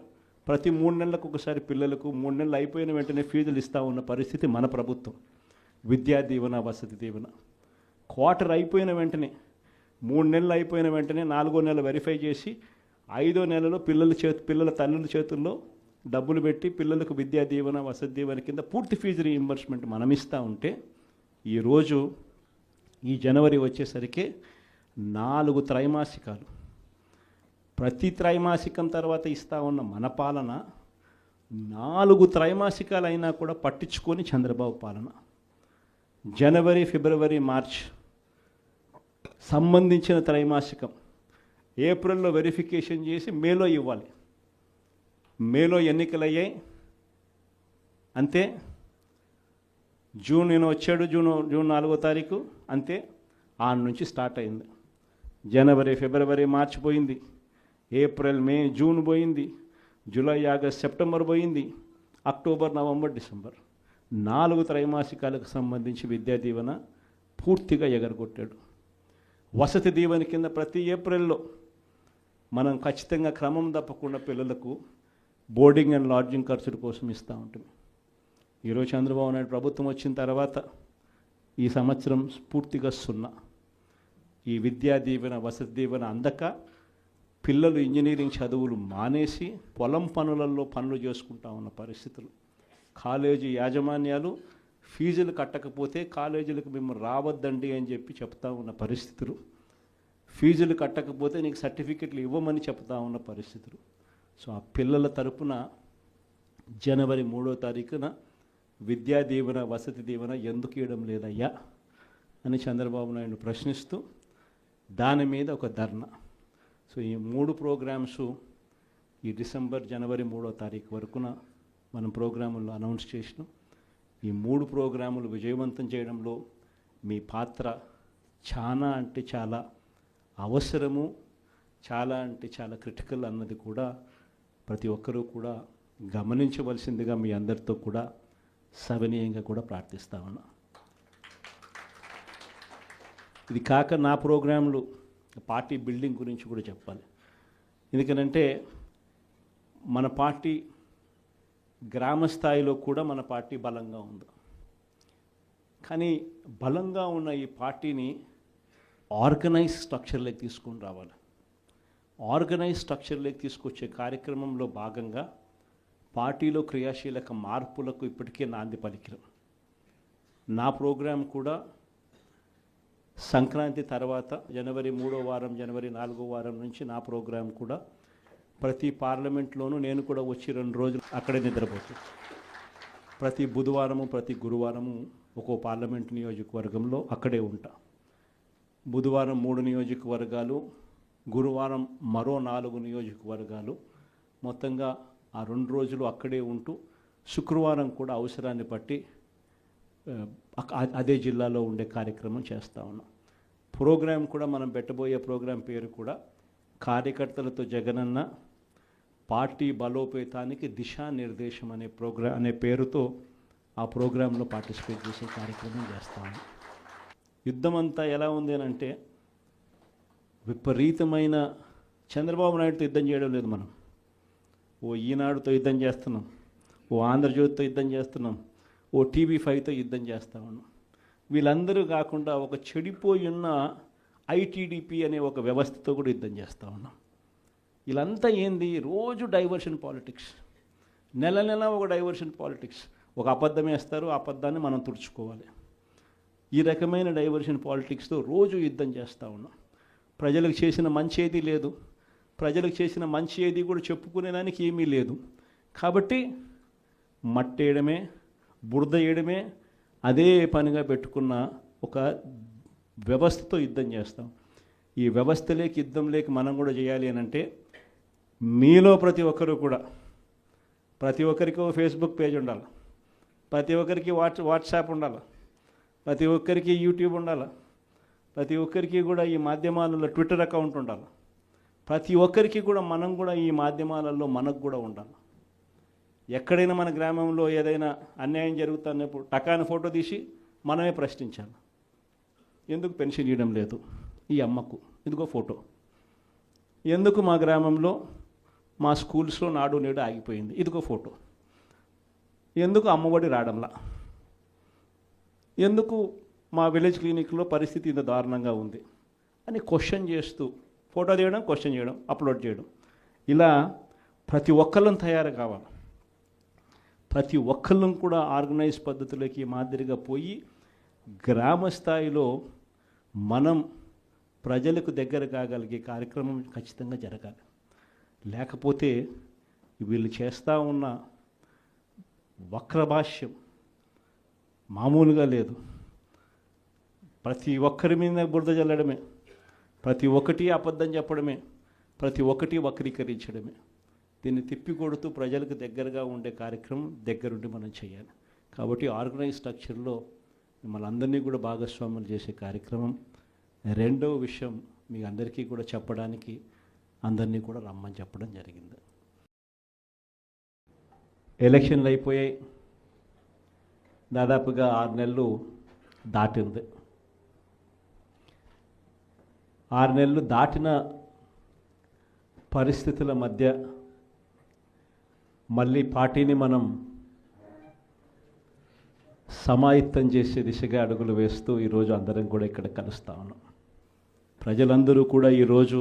ప్రతి 3 నెలలకు ఒకసారి పిల్లలకు 3 నెలలు అయిపోయిన వెంటనే ఫీజులు ఇస్తూ ఉన్న పరిస్థితి మన ప్రభుత్వం. విద్యా దీవెన, వసతి దీవెన క్వార్టర్ అయిపోయిన వెంటనే, 3 నెలలు అయిపోయిన వెంటనే 4వ నెల వెరిఫై చేసి 5వ నెలలో పిల్లల తల్లుల చేతుల్లో డబ్బులు పెట్టి పిల్లలకు విద్యా దీవెన, వసతి దీవెన కింద పూర్తి ఫీజు రీయింబర్స్మెంట్ మనం ఇస్తూ ఉంటే, ఈరోజు ఈ జనవరి వచ్చేసరికి 4 త్రైమాసికాలు, ప్రతి త్రైమాసికం తర్వాత ఇస్తూ ఉన్న మన పాలన 4 త్రైమాసికాలు అయినా కూడా పట్టించుకొని చంద్రబాబు పాలన. జనవరి, ఫిబ్రవరి, మార్చ్ సంబంధించిన త్రైమాసికం ఏప్రిల్లో వెరిఫికేషన్ చేసి మేలో ఇవ్వాలి. మేలో ఎన్నికలు అయ్యాయి అంతే. జూన్ వచ్చాడు, జూన్ 4వ తారీఖు అంతే. ఆ నుంచి స్టార్ట్ అయింది. జనవరి, ఫిబ్రవరి, మార్చ్ పోయింది, ఏప్రిల్, మే, జూన్ పోయింది, జూలై, ఆగస్ట్, సెప్టెంబర్ పోయింది, అక్టోబర్, నవంబర్, డిసెంబర్ 4 త్రైమాసికాలకు సంబంధించి విద్యా దీవెన పూర్తిగా ఎగరగొట్టాడు. వసతి దీవెన కింద ప్రతి ఏప్రిల్లో మనం ఖచ్చితంగా క్రమం తప్పకుండా పిల్లలకు బోర్డింగ్ అండ్ లాడ్జింగ్ ఖర్చుల కోసం ఇస్తూ ఉంటుంది. ఈరోజు చంద్రబాబు నాయుడు ప్రభుత్వం వచ్చిన తర్వాత ఈ సంవత్సరం పూర్తిగా 0. ఈ విద్యా దీవెన, వసతి దీవెన అందక పిల్లలు ఇంజనీరింగ్ చదువులు మానేసి పొలం పనులలో పనులు చేసుకుంటా ఉన్న పరిస్థితులు. కాలేజీ యాజమాన్యాలు ఫీజులు కట్టకపోతే కాలేజీలకు మేము రావద్దండి అని చెప్పి చెప్తా ఉన్న పరిస్థితులు. ఫీజులు కట్టకపోతే నీకు సర్టిఫికెట్లు ఇవ్వమని చెప్తా ఉన్న పరిస్థితులు. సో ఆ పిల్లల తరపున జనవరి 3వ తారీఖున విద్యా దీవెన, వసతి దీవెన ఎందుకు ఇవ్వడం లేదయ్యా అని చంద్రబాబు నాయుడు ప్రశ్నిస్తూ దాని మీద ఒక ధర్నా. సో ఈ 3 ప్రోగ్రామ్స్ ఈ డిసెంబర్, జనవరి 3వ తారీఖు వరకున మనం ప్రోగ్రాముల్లో అనౌన్స్ చేసినాం. ఈ 3 ప్రోగ్రాములు విజయవంతం చేయడంలో మీ పాత్ర చాలా అంటే చాలా అవసరము, చాలా అంటే చాలా క్రిటికల్ అన్నది కూడా ప్రతి ఒక్కరూ కూడా గమనించవలసిందిగా మీ అందరితో కూడా సవినీయంగా కూడా ప్రార్థిస్తా ఉన్నా. ఇది కాక నా ప్రోగ్రాంలు పార్టీ బిల్డింగ్ గురించి కూడా చెప్పాలి. ఎందుకనంటే మన పార్టీ గ్రామ స్థాయిలో కూడా మన పార్టీ బలంగా ఉంది. కానీ బలంగా ఉన్న ఈ పార్టీని ఆర్గనైజ్ స్ట్రక్చర్లోకి తీసుకొని రావాలి. ఆర్గనైజ్ స్ట్రక్చర్లోకి తీసుకొచ్చే కార్యక్రమంలో భాగంగా పార్టీలో క్రియాశీలక మార్పులకు ఇప్పటికే నాంది పలికినాం. నా ప్రోగ్రాం కూడా సంక్రాంతి తర్వాత జనవరి 3వ వారం, జనవరి 4వ వారం నుంచి నా ప్రోగ్రాం కూడా ప్రతి పార్లమెంట్లోనూ నేను కూడా వచ్చి 2 రోజులు అక్కడే నిద్రపోతాను. ప్రతి బుధవారము, ప్రతి గురువారము ఒక్కో పార్లమెంట్ నియోజకవర్గంలో అక్కడే ఉంటా. బుధవారం 3 నియోజకవర్గాలు, గురువారం మరో 4 నియోజకవర్గాలు, మొత్తంగా ఆ 2 రోజులు అక్కడే ఉంటూ శుక్రవారం కూడా అవసరాన్ని బట్టి అదే జిల్లాలో ఉండే కార్యక్రమం చేస్తూ ఉన్నాం. ప్రోగ్రాం కూడా మనం పెట్టబోయే ప్రోగ్రాం పేరు కూడా కార్యకర్తలతో జగనన్న పార్టీ బలోపేతానికి దిశానిర్దేశం అనే పేరుతో ఆ ప్రోగ్రాంలో పార్టిసిపేట్ చేసే కార్యక్రమం చేస్తాము. యుద్ధం అంతా ఎలా ఉంది అని అంటే, విపరీతమైన చంద్రబాబు నాయుడుతో యుద్ధం చేయడం లేదు మనం. ఓ ఈనాడుతో యుద్ధం చేస్తున్నాం, ఓ ఆంధ్రజ్యోతితో యుద్ధం చేస్తున్నాం, ఓ TV5తో యుద్ధం చేస్తూ ఉన్నాం. వీళ్ళందరూ కాకుండా ఒక చెడిపోయి ఉన్న ITDP అనే ఒక వ్యవస్థతో కూడా యుద్ధం చేస్తూ ఉన్నాం. వీళ్ళంతా ఏంది, రోజు డైవర్షన్ పాలిటిక్స్, నెల ఒక డైవర్షన్ పాలిటిక్స్. ఒక అబద్ధం వేస్తారు, ఆ అబద్ధాన్ని మనం తుడుచుకోవాలి. ఈ రకమైన డైవర్షన్ పాలిటిక్స్తో రోజు యుద్ధం చేస్తూ ఉన్నాం. ప్రజలకు చేసిన మంచి ఏది లేదు, ప్రజలకు చేసిన మంచి ఏది కూడా చెప్పుకునేదానికి ఏమీ లేదు. కాబట్టి మట్టేయడమే, బురద వేయడమే అదే పనిగా పెట్టుకున్న ఒక వ్యవస్థతో యుద్ధం చేస్తాం. ఈ వ్యవస్థ లేక యుద్ధం లేక మనం కూడా చేయాలి అని అంటే, మీలో ప్రతి ఒక్కరూ కూడా, ప్రతి ఒక్కరికి ఫేస్బుక్ పేజ్ ఉండాలి, ప్రతి ఒక్కరికి వాట్సాప్ ఉండాలి, ప్రతి ఒక్కరికి యూట్యూబ్ ఉండాలి, ప్రతి ఒక్కరికి కూడా ఈ మాధ్యమాలలో ట్విట్టర్ అకౌంట్ ఉండాలి. ప్రతి ఒక్కరికి కూడా మనం కూడా ఈ మాధ్యమాలలో మనకు కూడా ఉండాలి. ఎక్కడైనా మన గ్రామంలో ఏదైనా అన్యాయం జరుగుతున్నప్పుడు టకాని ఫోటో తీసి మనమే ప్రశ్నించాలి. ఎందుకు పెన్షన్ ఇవ్వడం లేదు ఈ అమ్మకు, ఎందుకో ఫోటో. ఎందుకు మా గ్రామంలో మా స్కూల్స్లో నాడు నేడు ఆగిపోయింది, ఇదిగో ఫోటో. ఎందుకు అమ్మఒడి రావడంలా, ఎందుకు మా విలేజ్ క్లినిక్లో పరిస్థితి ఇంత దారుణంగా ఉంది అని క్వశ్చన్ చేస్తూ ఫోటో తీయడం, క్వశ్చన్ చేయడం, అప్లోడ్ చేయడం. ఇలా ప్రతి ఒక్కళ్ళం తయారు కావాలి. ప్రతి ఒక్కళ్ళం కూడా ఆర్గనైజ్ పద్ధతులకి మాదిరిగా పోయి గ్రామ స్థాయిలో మనం ప్రజలకు దగ్గర కాగలిగే కార్యక్రమం ఖచ్చితంగా జరగాలి. లేకపోతే వీళ్ళు చేస్తూ ఉన్న వక్రభాష్యం మామూలుగా లేదు. ప్రతి ఒక్కరి మీద బురద జల్లడమే, ప్రతి ఒక్కటి అబద్ధం చెప్పడమే, ప్రతి ఒక్కటి వక్రీకరించడమే. దీన్ని తిప్పికొడుతూ ప్రజలకు దగ్గరగా ఉండే కార్యక్రమం దగ్గరుండి మనం చేయాలి. కాబట్టి ఆర్గనైజ్ స్ట్రక్చర్లో మిమ్మల్ని అందరినీ కూడా భాగస్వాములు చేసే కార్యక్రమం. రెండవ విషయం మీ అందరికీ కూడా చెప్పడానికి అందరినీ కూడా రమ్మని చెప్పడం జరిగింది. ఎలక్షన్లు అయిపోయాయి, దాదాపుగా 6 నెలలు దాటింది. 6 నెలలు దాటిన పరిస్థితుల మధ్య మళ్ళీ పార్టీని మనం సమాయత్తం చేసే దిశగా అడుగులు వేస్తూ ఈరోజు అందరం కూడా ఇక్కడ కలుస్తూ ఉన్నాం. ప్రజలందరూ కూడా ఈరోజు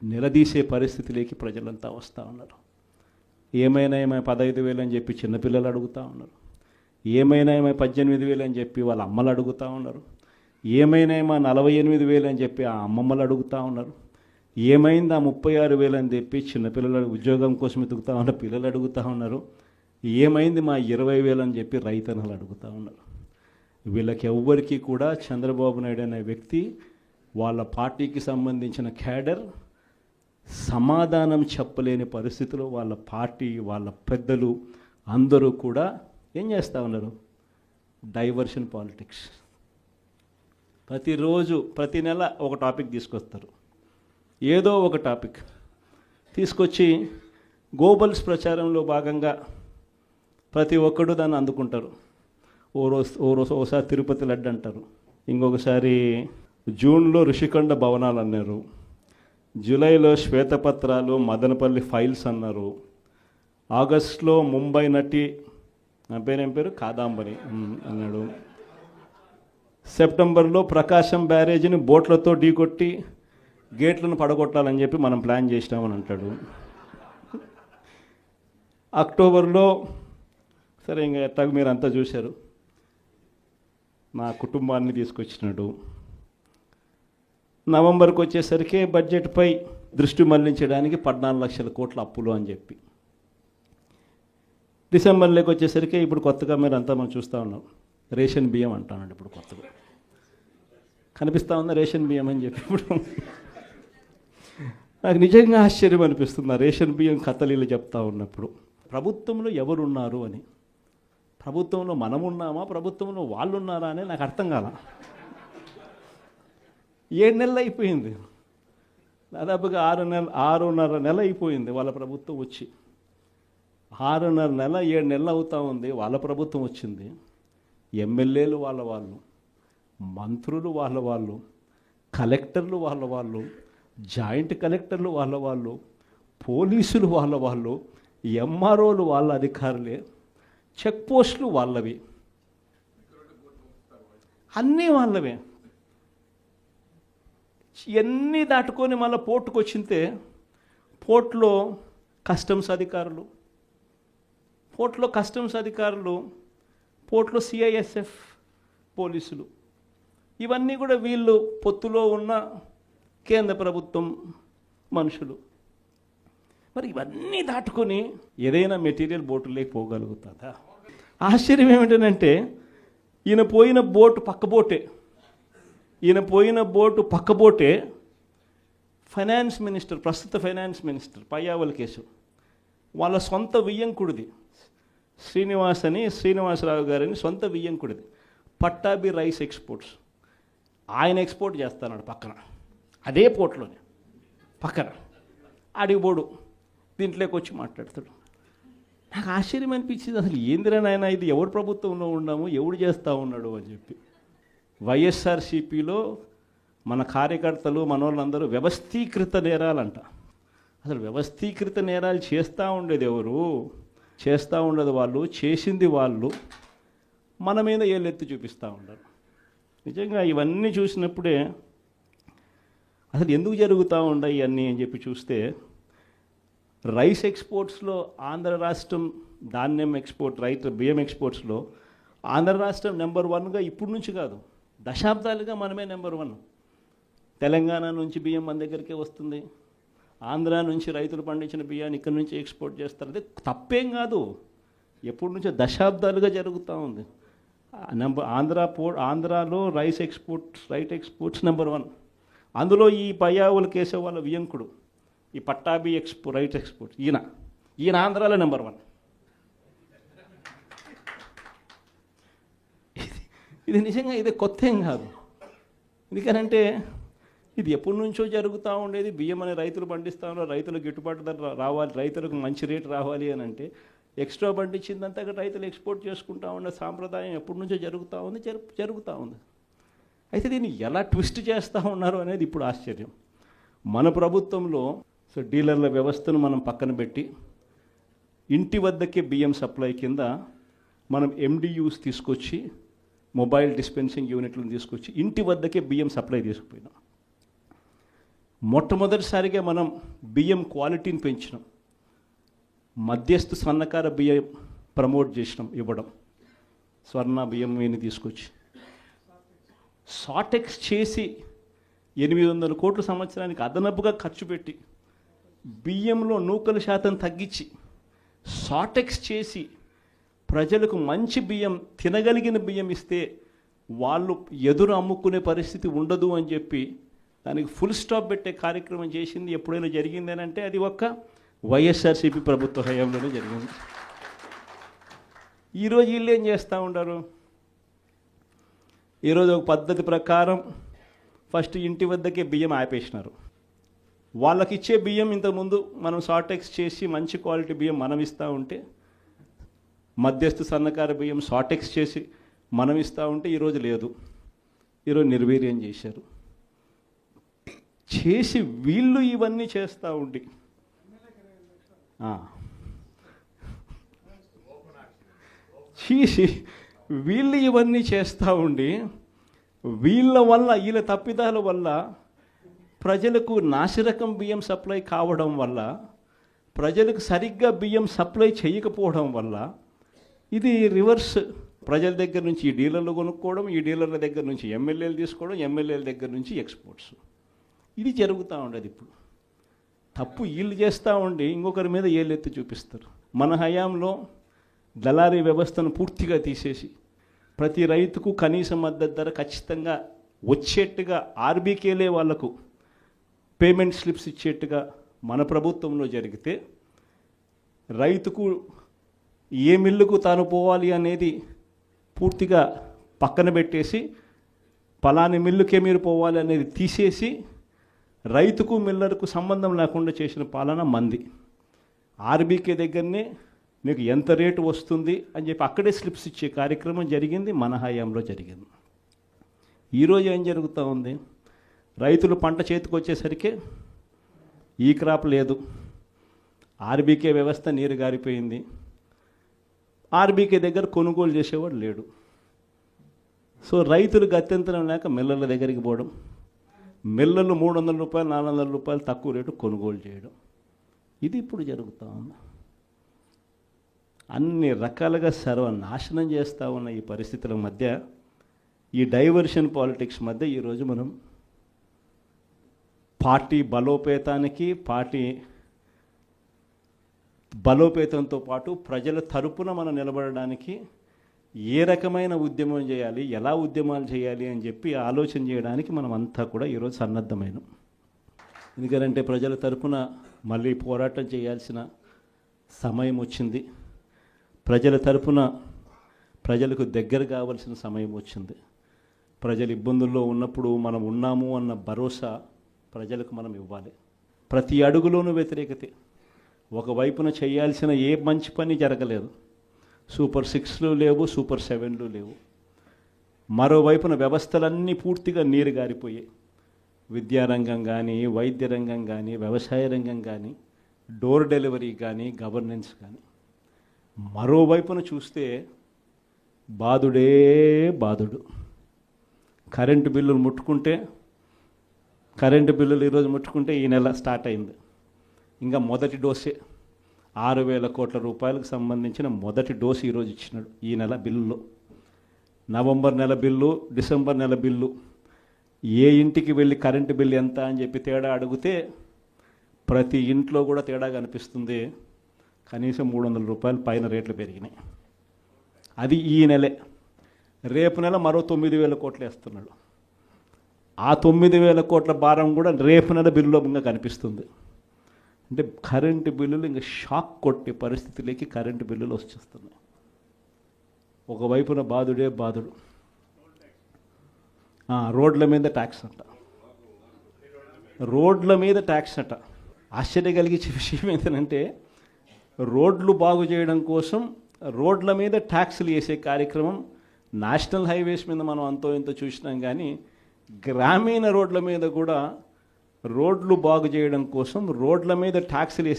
నిలదీసే పరిస్థితిలోకి ప్రజలంతా వస్తూ ఉన్నారు. ఏమైనా 15,000 అని చెప్పి చిన్నపిల్లలు అడుగుతూ ఉన్నారు. ఏమైనా 18,000 అని చెప్పి వాళ్ళ అమ్మలు అడుగుతూ ఉన్నారు. ఏమైనా 48,000 అని చెప్పి ఆ అమ్మమ్మలు అడుగుతూ ఉన్నారు. ఏమైంది 36,000 అని చెప్పి చిన్నపిల్లలు ఉద్యోగం కోసం ఎదుగుతూ ఉన్న పిల్లలు అడుగుతూ ఉన్నారు. ఏమైంది 20,000 అని చెప్పి రైతన్నలు అడుగుతూ ఉన్నారు. వీళ్ళకి ఎవ్వరికీ కూడా చంద్రబాబు నాయుడు అనే వ్యక్తి, వాళ్ళ పార్టీకి సంబంధించిన క్యాడర్ సమాధానం చెప్పలేని పరిస్థితిలో వాళ్ళ పార్టీ, వాళ్ళ పెద్దలు అందరూ కూడా ఏం చేస్తూ ఉన్నారు, డైవర్షన్ పాలిటిక్స్. ప్రతిరోజు ప్రతి నెల ఒక టాపిక్ తీసుకొస్తారు, ఏదో ఒక టాపిక్ తీసుకొచ్చి గోబల్స్ ప్రచారంలో భాగంగా ప్రతి ఒక్కడు దాన్ని అందుకుంటారు. ఓసారి తిరుపతి లడ్డు అంటారు, ఇంకొకసారి జూన్లో ఋషికొండ భవనాలు అన్నారు, జూలైలో శ్వేతపత్రాలు మదనపల్లి ఫైల్స్ అన్నారు, ఆగస్టులో ముంబై నటి నా పేరేం పేరు కాదాంబరి అన్నాడు, సెప్టెంబర్లో ప్రకాశం బ్యారేజీని బోట్లతో ఢీకొట్టి గేట్లను పడగొట్టాలని చెప్పి మనం ప్లాన్ చేసినామని అంటాడు. అక్టోబర్లో సరే ఇంకా ఎట్టాగ మీరు అంతా చూశారు, నా కుటుంబాన్ని తీసుకొచ్చినాడు. నవంబర్కి వచ్చేసరికి బడ్జెట్పై దృష్టి మళ్లించడానికి 14 లక్షల కోట్ల అప్పులు అని చెప్పి డిసెంబర్లోకి వచ్చేసరికి ఇప్పుడు కొత్తగా మీరు అంతా మనం చూస్తూ ఉన్నాం, రేషన్ బియ్యం అంటానండి. ఇప్పుడు కొత్తగా కనిపిస్తూ ఉందా రేషన్ బియ్యం అని చెప్పి. ఇప్పుడు నాకు నిజంగా ఆశ్చర్యం అనిపిస్తుంది ఆ రేషన్ బియ్యం కథలీలు చెప్తా ఉన్నప్పుడు. ప్రభుత్వంలో ఎవరున్నారు అని, ప్రభుత్వంలో మనం ఉన్నామా, ప్రభుత్వంలో వాళ్ళు ఉన్నారా అని నాకు అర్థం కాల. 7 నెలలు అయిపోయింది, దాదాపుగా 6.5 నెల అయిపోయింది వాళ్ళ ప్రభుత్వం వచ్చి. 6.5 నెల 7 నెలలు అవుతా ఉంది వాళ్ళ ప్రభుత్వం వచ్చింది. ఎమ్మెల్యేలు వాళ్ళు, మంత్రులు వాళ్ళు, కలెక్టర్లు వాళ్ళు, జాయింట్ కలెక్టర్లు వాళ్ళు, పోలీసులు వాళ్ళు, ఎంఆర్ఓలు వాళ్ళ అధికారులే, చెక్ పోస్టులు వాళ్ళవి, అన్నీ వాళ్ళవే. ఇవన్నీ దాటుకొని మళ్ళీ పోర్టుకు వచ్చింతే పోర్టులో కస్టమ్స్ అధికారులు, పోర్టులో సిఐఎస్ఎఫ్ పోలీసులు, ఇవన్నీ కూడా వీళ్ళు పొత్తులో ఉన్న కేంద్ర ప్రభుత్వం మనుషులు. మరి ఇవన్నీ దాటుకొని ఏదైనా మెటీరియల్ బోటులోకి పోగలుగుతుందా? ఆశ్చర్యం ఏమిటంటే ఈయన పోయిన బోటు పక్క బోటే ఫైనాన్స్ మినిస్టర్, ప్రస్తుత ఫైనాన్స్ మినిస్టర్ పయ్యావుల కేసు వాళ్ళ సొంత వియ్యంకుడిది, శ్రీనివాసరావు గారిని సొంత వియ్యంకుడిది, పట్టాభి రైస్ ఎక్స్పోర్ట్స్. ఆయన ఎక్స్పోర్ట్ చేస్తున్నాడు పక్కన, అదే పోర్ట్లోనే పక్కన. అడిగిపోడు దీంట్లోకి వచ్చి మాట్లాడతాడు. నాకు ఆశ్చర్యం అనిపించింది, అసలు ఏందిరా నాయన ఇది, ఎవరు ప్రభుత్వంలో ఉన్నాము, ఎవడు చేస్తూ ఉన్నాడు అని చెప్పి. వైఎస్ఆర్సీపీలో మన కార్యకర్తలు మనోళ్ళందరూ వ్యవస్థీకృత నేరాలంట. అసలు వ్యవస్థీకృత నేరాలు చేస్తూ ఉండేది ఎవరు, చేస్తూ ఉండదు వాళ్ళు, చేసింది వాళ్ళు, మన మీద ఏళ్ళెత్తి చూపిస్తూ ఉండరు. నిజంగా ఇవన్నీ చూసినప్పుడే అసలు ఎందుకు జరుగుతూ ఉన్నాయి ఇవన్నీ అని చెప్పి చూస్తే, రైస్ ఎక్స్పోర్ట్స్లో ఆంధ్ర రాష్ట్రం, ధాన్యం ఎక్స్పోర్ట్, బియ్యం ఎక్స్పోర్ట్స్లో ఆంధ్ర రాష్ట్రం నెంబర్ 1గా ఇప్పుడు నుంచి కాదు, దశాబ్దాలుగా మనమే నెంబర్ 1. తెలంగాణ నుంచి బియ్యం మన దగ్గరికే వస్తుంది, ఆంధ్ర నుంచి రైతులు పండించిన బియ్యాన్ని ఇక్కడ నుంచి ఎక్స్పోర్ట్ చేస్తారు. అదే తప్పేం కాదు, ఎప్పటి నుంచో దశాబ్దాలుగా జరుగుతూ ఉంది. ఆంధ్రాలో రైస్ ఎక్స్పోర్ట్స్ నెంబర్ 1. అందులో ఈ పయ్యావుల కేశవ్ వాళ్ళ వియంకుడు, ఈ పట్టాభి రైట్ ఎక్స్పోర్ట్, ఈయన ఆంధ్రాలో నెంబర్ 1. ఇది నిజంగా ఇదే కొత్త ఏం కాదు. ఎందుకనంటే ఇది ఎప్పటి నుంచో జరుగుతూ ఉండేది. బియ్యం అనే రైతులు పండిస్తూ ఉన్నారు, రైతులకు గిట్టుబాటు ధర రావాలి, రైతులకు మంచి రేటు రావాలి అని అంటే ఎక్స్ట్రా పండించిందంతా రైతులు ఎక్స్పోర్ట్ చేసుకుంటూ ఉండే సాంప్రదాయం ఎప్పటి నుంచో జరుగుతూ ఉంది. అయితే దీన్ని ఎలా ట్విస్ట్ చేస్తూ ఉన్నారు అనేది ఇప్పుడు ఆశ్చర్యం. మన ప్రభుత్వంలో డీలర్ల వ్యవస్థను మనం పక్కన పెట్టి ఇంటి వద్దకే బియ్యం సప్లై కింద మనం MDUs తీసుకొచ్చి, మొబైల్ డిస్పెన్సింగ్ యూనిట్లను తీసుకొచ్చి ఇంటి వద్దకే బియ్యం సప్లై తీసుకుపోయినాం. మొట్టమొదటిసారిగా మనం బియ్యం క్వాలిటీని పెంచినాం, మధ్యస్థ సన్నకార బియ్యం ప్రమోట్ చేసినాం, ఇవ్వడం, స్వర్ణ బియ్యం వీని తీసుకొచ్చి షార్టెక్స్ చేసి 800 కోట్ల సంవత్సరానికి అదనపుగా ఖర్చు పెట్టి బియ్యంలో నూకల శాతం తగ్గించి షార్టెక్స్ చేసి ప్రజలకు మంచి బియ్యం, తినగలిగిన బియ్యం ఇస్తే వాళ్ళు ఎదురు అమ్ముకునే పరిస్థితి ఉండదు అని చెప్పి దానికి ఫుల్ స్టాప్ పెట్టే కార్యక్రమం చేసింది ఎప్పుడైనా జరిగిందని అంటే అది ఒక్క వైఎస్ఆర్సీపీ ప్రభుత్వ హయాంలోనే జరిగింది. ఈరోజు వీళ్ళు ఏం చేస్తూ ఉంటారు, ఈరోజు ఒక పద్ధతి ప్రకారం ఫస్ట్ ఇంటి వద్దకే బియ్యం ఆపేసినారు. వాళ్ళకి ఇచ్చే బియ్యం ఇంతకుముందు మనం షార్టెక్స్ చేసి మంచి క్వాలిటీ బియ్యం మనం ఇస్తూ ఉంటే, మధ్యస్థ సన్నకార బియ్యం షార్టెక్స్ చేసి మనం ఇస్తూ ఉంటే ఈరోజు లేదు, ఈరోజు నిర్వీర్యం చేశారు. చేసి వీళ్ళు ఇవన్నీ చేస్తూ ఉండి వీళ్ళ తప్పిదాల వల్ల ప్రజలకు నాసిరకం బియ్యం సప్లై కావడం వల్ల, ప్రజలకు సరిగ్గా బియ్యం సప్లై చేయకపోవడం వల్ల ఇది రివర్స్. ప్రజల దగ్గర నుంచి ఈ డీలర్లు కొనుక్కోవడం, ఈ డీలర్ల దగ్గర నుంచి ఎమ్మెల్యేలు తీసుకోవడం, ఎమ్మెల్యేల దగ్గర నుంచి ఎక్స్పోర్ట్స్, ఇది జరుగుతూ ఉండదు. ఇప్పుడు తప్పు వీళ్ళు చేస్తూ ఉండి ఇంకొకరి మీద ఏళ్ళెత్తి చూపిస్తారు. మన హయాంలో దళారీ వ్యవస్థను పూర్తిగా తీసేసి ప్రతి రైతుకు కనీస మద్దతు ధర ఖచ్చితంగా వచ్చేట్టుగా ఆర్బీకేలే వాళ్లకు పేమెంట్ స్లిప్స్ ఇచ్చేట్టుగా మన ప్రభుత్వంలో జరిగితే రైతుకు ఏ మిల్లుకు తాను పోవాలి అనేది పూర్తిగా పక్కన పెట్టేసి పలాని మిల్లుకే మీరు పోవాలి అనేది తీసేసి రైతుకు మిల్లర్కు సంబంధం లేకుండా చేసిన పాలన మంది. ఆర్బీకే దగ్గరనే మీకు ఎంత రేటు వస్తుంది అని చెప్పి అక్కడే స్లిప్స్ ఇచ్చే కార్యక్రమం జరిగింది, మన హయాంలో జరిగింది. ఈరోజు ఏం జరుగుతూ ఉంది? రైతులు పంట చేతికి వచ్చేసరికి ఈ క్రాప్ లేదు, ఆర్బీకే వ్యవస్థ నీరు గారిపోయింది, ఆర్బీకే దగ్గర కొనుగోలు చేసేవాడు లేడు. సో రైతులు గత్యంతరం లేక మిల్లర్ల దగ్గరికి పోవడం, మిల్లర్లు 300 రూపాయలు 400 రూపాయలు తక్కువ రేటు కొనుగోలు చేయడం, ఇది ఇప్పుడు జరుగుతూ ఉంది. అన్ని రకాలుగా సర్వనాశనం చేస్తూ ఉన్న ఈ పరిస్థితుల మధ్య, ఈ డైవర్షన్ పాలిటిక్స్ మధ్య ఈరోజు మనం పార్టీ బలోపేతంతో పాటు ప్రజల తరపున మనం నిలబడడానికి ఏ రకమైన ఉద్యమం చేయాలి, ఎలా ఉద్యమాలు చేయాలి అని చెప్పి ఆలోచన చేయడానికి మనం అంతా కూడా ఈరోజు సన్నద్ధమైనాం. ఎందుకంటే ప్రజల తరపున మళ్ళీ పోరాటం చేయాల్సిన సమయం వచ్చింది. ప్రజల తరపున ప్రజలకు దగ్గర కావాల్సిన సమయం వచ్చింది. ప్రజలు ఇబ్బందుల్లో ఉన్నప్పుడు మనం ఉన్నాము అన్న భరోసా ప్రజలకు మనం ఇవ్వాలి. ప్రతి అడుగులోనూ వ్యతిరేకతే. ఒకవైపున చేయాల్సిన ఏ మంచి పని జరగలేదు. సూపర్ 6లు లేవు, సూపర్ 7లు లేవు. మరోవైపున వ్యవస్థలన్నీ పూర్తిగా నీరు గారిపోయాయి. విద్యారంగం కానీ, వైద్య రంగం కానీ, వ్యవసాయ రంగం కానీ, డోర్ డెలివరీ కానీ, గవర్నెన్స్ కానీ. మరోవైపున చూస్తే బాధుడే బాధుడు. కరెంటు బిల్లులు ఈరోజు ముట్టుకుంటే ఈ నెల స్టార్ట్ అయింది. ఇంకా మొదటి డోసే 6,000 కోట్ల రూపాయలకు సంబంధించిన మొదటి డోసు ఈరోజు ఇచ్చినాడు ఈ నెల బిల్లులో. నవంబర్ నెల బిల్లు, డిసెంబర్ నెల బిల్లు, ఏ ఇంటికి వెళ్ళి కరెంటు బిల్లు ఎంత అని చెప్పి తేడా అడిగితే ప్రతి ఇంట్లో కూడా తేడా కనిపిస్తుంది. కనీసం 300 రూపాయలు పైన రేట్లు పెరిగినాయి. అది ఈ నెలే. రేపు నెల మరో 9,000 కోట్లు వేస్తున్నాడు. ఆ 9,000 కోట్ల భారం కూడా రేపు నెల బిల్లులో ఇంకా కనిపిస్తుంది. అంటే కరెంటు బిల్లులు ఇంకా షాక్ కొట్టే పరిస్థితిలోకి కరెంటు బిల్లులు వచ్చేస్తున్నాయి. ఒకవైపున బాధుడే బాధుడు. రోడ్ల మీద ట్యాక్స్ అంట, రోడ్ల మీద ట్యాక్స్ అంట. ఆశ్చర్య కలిగించే విషయం ఏంటంటే, రోడ్లు బాగు చేయడం కోసం రోడ్ల మీద ట్యాక్సులు వేసే కార్యక్రమం నేషనల్ హైవేస్ మీద మనం అంతో ఎంతో చూసినాం. కానీ గ్రామీణ రోడ్ల మీద కూడా రోడ్లు బాగు చేయడం కోసం రోడ్ల మీద ట్యాక్సులు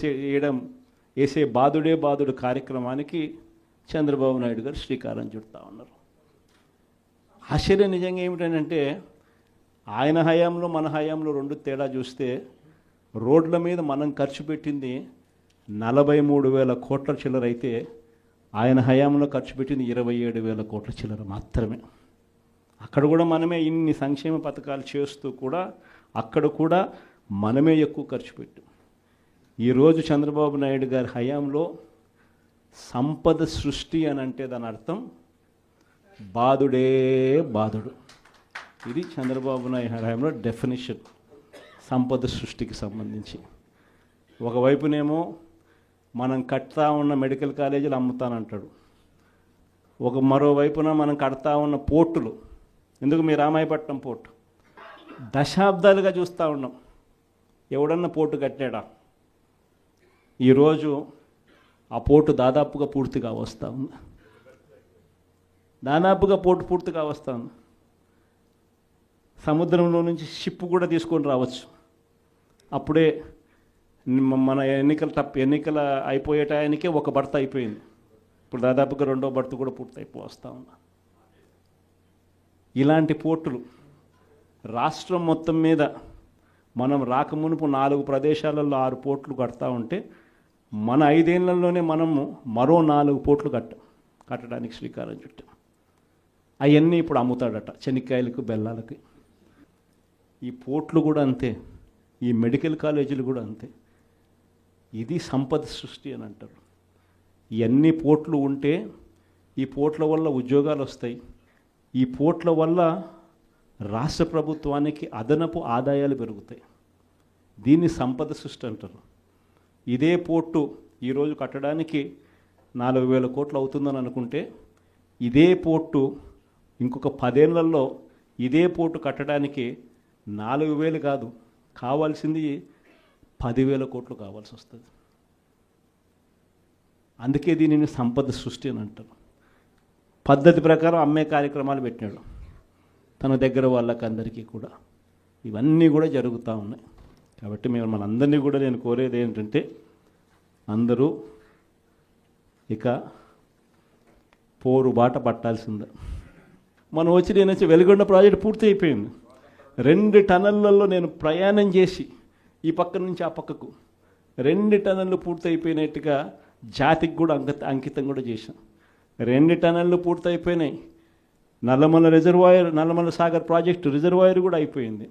వేసే బాధుడే బాధుడు కార్యక్రమానికి చంద్రబాబు నాయుడు గారు శ్రీకారం చుడతా ఉన్నారు. ఆశ్చర్యం నిజంగా ఏమిటంటే, ఆయన హయాంలో మన హయాంలో రెండు తేడా చూస్తే, రోడ్ల మీద మనం ఖర్చు పెట్టింది 43,000 కోట్ల చిల్లర అయితే ఆయన హయాంలో ఖర్చు పెట్టింది 27,000 కోట్ల చిల్లర మాత్రమే. అక్కడ కూడా మనమే ఇన్ని సంక్షేమ పథకాలు చేస్తూ కూడా అక్కడ కూడా మనమే ఎక్కువ ఖర్చు పెట్టాం. ఈరోజు చంద్రబాబు నాయుడు గారి హయాంలో సంపద సృష్టి అని అంటే దాని అర్థం బాధుడే బాధుడు. ఇది చంద్రబాబు నాయుడు హయాంలో డెఫినిషన్ సంపద సృష్టికి సంబంధించి. ఒకవైపునేమో మనం కడతా ఉన్న మెడికల్ కాలేజీలు అమ్ముతానంటాడు. మరోవైపున మనం కడతా ఉన్న పోర్టులు, ఎందుకు మీ రామాయపట్నం పోర్టు దశాబ్దాలుగా చూస్తూ ఉన్నాం. ఎవడన్నా పోర్టు కట్టాడా? ఈరోజు ఆ పోర్టు దాదాపుగా పూర్తిగా వస్తూ ఉంది. పోర్టు పూర్తిగా వస్తూ ఉంది. సముద్రంలో నుంచి షిప్ కూడా తీసుకొని రావచ్చు. అప్పుడే మన ఎన్నికల అయిపోయే టయానికే ఒక బర్త అయిపోయింది. ఇప్పుడు దాదాపుగా రెండో బర్త కూడా పూర్తయిపోస్తూ ఉంది. ఇలాంటి పోర్టులు రాష్ట్రం మొత్తం మీద మనం రాకమునుపు 4 ప్రదేశాలలో 6 పోర్టులు కడతా ఉంటే, మన 5 ఏళ్లలోనే మనము మరో 4 పోర్టులు కట్టడానికి శ్రీకారం చుట్టాం. అవన్నీ ఇప్పుడు అమ్ముతాడట చెనిక్కాయలకు, బెల్లాలకి. ఈ పోర్టులు కూడా అంతే, ఈ మెడికల్ కాలేజీలు కూడా అంతే. ఇది సంపద సృష్టి అని అంటారు. ఇవన్నీ పోర్ట్లు ఉంటే ఈ పోర్ట్ల వల్ల ఉద్యోగాలు వస్తాయి, ఈ పోర్ట్ల వల్ల రాష్ట్ర ప్రభుత్వానికి అదనపు ఆదాయాలు పెరుగుతాయి. దీన్ని సంపద సృష్టి అంటారు. ఇదే పోర్టు ఈరోజు కట్టడానికి 4,000 కోట్లు అవుతుందని అనుకుంటే, ఇదే పోర్టు ఇంకొక 10 ఏళ్లలో ఇదే పోర్టు కట్టడానికి 4,000 కాదు, కావాల్సింది 10,000 కోట్లు కావాల్సి వస్తుంది. అందుకే దీనిని సంపద సృష్టి అని అంటారు. పద్ధతి ప్రకారం అమ్మే కార్యక్రమాలు పెట్టినాడు తన దగ్గర వాళ్ళకి అందరికీ కూడా. ఇవన్నీ కూడా జరుగుతూ ఉన్నాయి. కాబట్టి మనందరినీ కూడా నేను కోరేది ఏంటంటే, అందరూ ఇక పోరు బాట పట్టాల్సిందే. మనం నేను వెలుగొండ ప్రాజెక్ట్ పూర్తి అయిపోయింది. 2 టన్నెళ్లలో నేను ప్రయాణం చేసి ఈ పక్క నుంచి ఆ పక్కకు 2 టన్నెళ్ళు పూర్తి అయిపోయినట్టుగా జాతికి కూడా అంకితం కూడా చేశాం. 2 టన్నెళ్ళు పూర్తి అయిపోయినాయి. నల్లమల సాగర్ ప్రాజెక్టు రిజర్వాయర్ కూడా అయిపోయింది.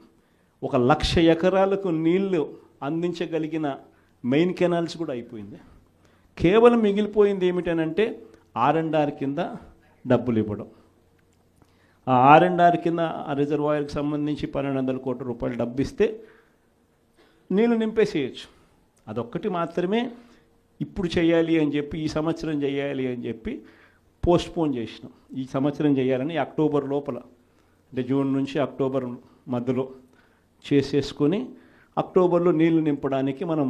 1,00,000 ఎకరాలకు నీళ్లు అందించగలిగిన మెయిన్ కెనాల్స్ కూడా అయిపోయింది. కేవలం మిగిలిపోయింది ఏమిటనంటే R&R కింద డబ్బులు ఇవ్వడం. ఆ R&R కింద ఆ రిజర్వాయర్కి సంబంధించి 1,200 కోట్ల రూపాయలు డబ్బు ఇస్తే నీళ్ళు నింపేసేయచ్చు. అదొక్కటి మాత్రమే ఇప్పుడు చేయాలి అని చెప్పి, ఈ సంవత్సరం చేయాలి అని చెప్పి పోస్ట్పోన్ చేసినాం. ఈ సంవత్సరం చేయాలని అక్టోబర్ లోపల, అంటే జూన్ నుంచి అక్టోబర్ మధ్యలో చేసేసుకొని అక్టోబర్లో నీళ్లు నింపడానికి మనం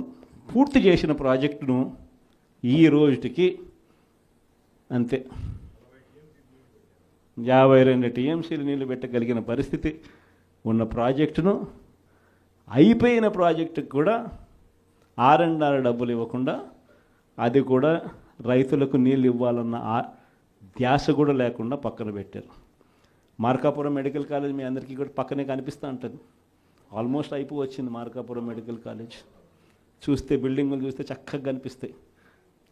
పూర్తి చేసిన ప్రాజెక్టును ఈ రోజుకి అంతే 52 టీఎంసీలు నీళ్లు పెట్టగలిగిన పరిస్థితి ఉన్న ప్రాజెక్టును, అయిపోయిన ప్రాజెక్టుకు కూడా R&R డబ్బులు ఇవ్వకుండా, అది కూడా రైతులకు నీళ్ళు ఇవ్వాలన్న ధ్యాస కూడా లేకుండా పక్కన పెట్టారు. మార్కాపురం మెడికల్ కాలేజ్ మీ అందరికీ కూడా పక్కనే కనిపిస్తూ ఉంటుంది. ఆల్మోస్ట్ వచ్చింది మార్కాపురం మెడికల్ కాలేజ్. చూస్తే బిల్డింగులు చూస్తే చక్కగా కనిపిస్తాయి.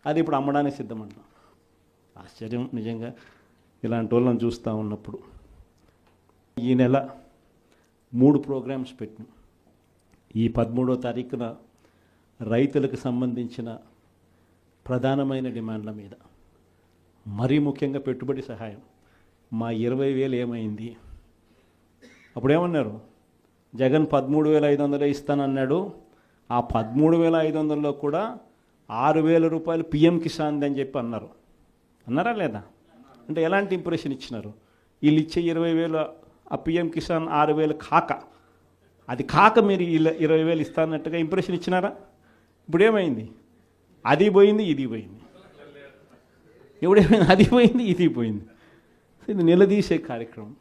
అది ఇప్పుడు అమ్మడానికి సిద్ధమంట. ఆశ్చర్యం నిజంగా ఇలాంటి వాళ్ళని చూస్తూ ఉన్నప్పుడు. ఈ నెల 3 ప్రోగ్రామ్స్ పెట్టినాం. ఈ 13వ తారీఖున రైతులకు సంబంధించిన ప్రధానమైన డిమాండ్ల మీద, మరీ ముఖ్యంగా పెట్టుబడి సహాయం. మా 20,000 ఏమైంది? అప్పుడేమన్నారు, జగన్ 13,500 ఇస్తానన్నాడు. ఆ 13,500లో కూడా 6,000 రూపాయలు PM కిసాన్ అని చెప్పి అన్నారా లేదా? అంటే ఎలాంటి ఇంప్రెషన్ ఇచ్చినారు? వీళ్ళు ఇచ్చే 20,000 ఆ PM కిసాన్ 6,000 కాక, అది కాక మీరు 20,000 ఇస్తానట్టుగా ఇంప్రెషన్ ఇచ్చినారా? ఇప్పుడు ఏమైంది? అది పోయింది, ఇది పోయింది. ఎప్పుడేమైంది? అది పోయింది, ఇది పోయింది. ఇది నిలదీసే కార్యక్రమం.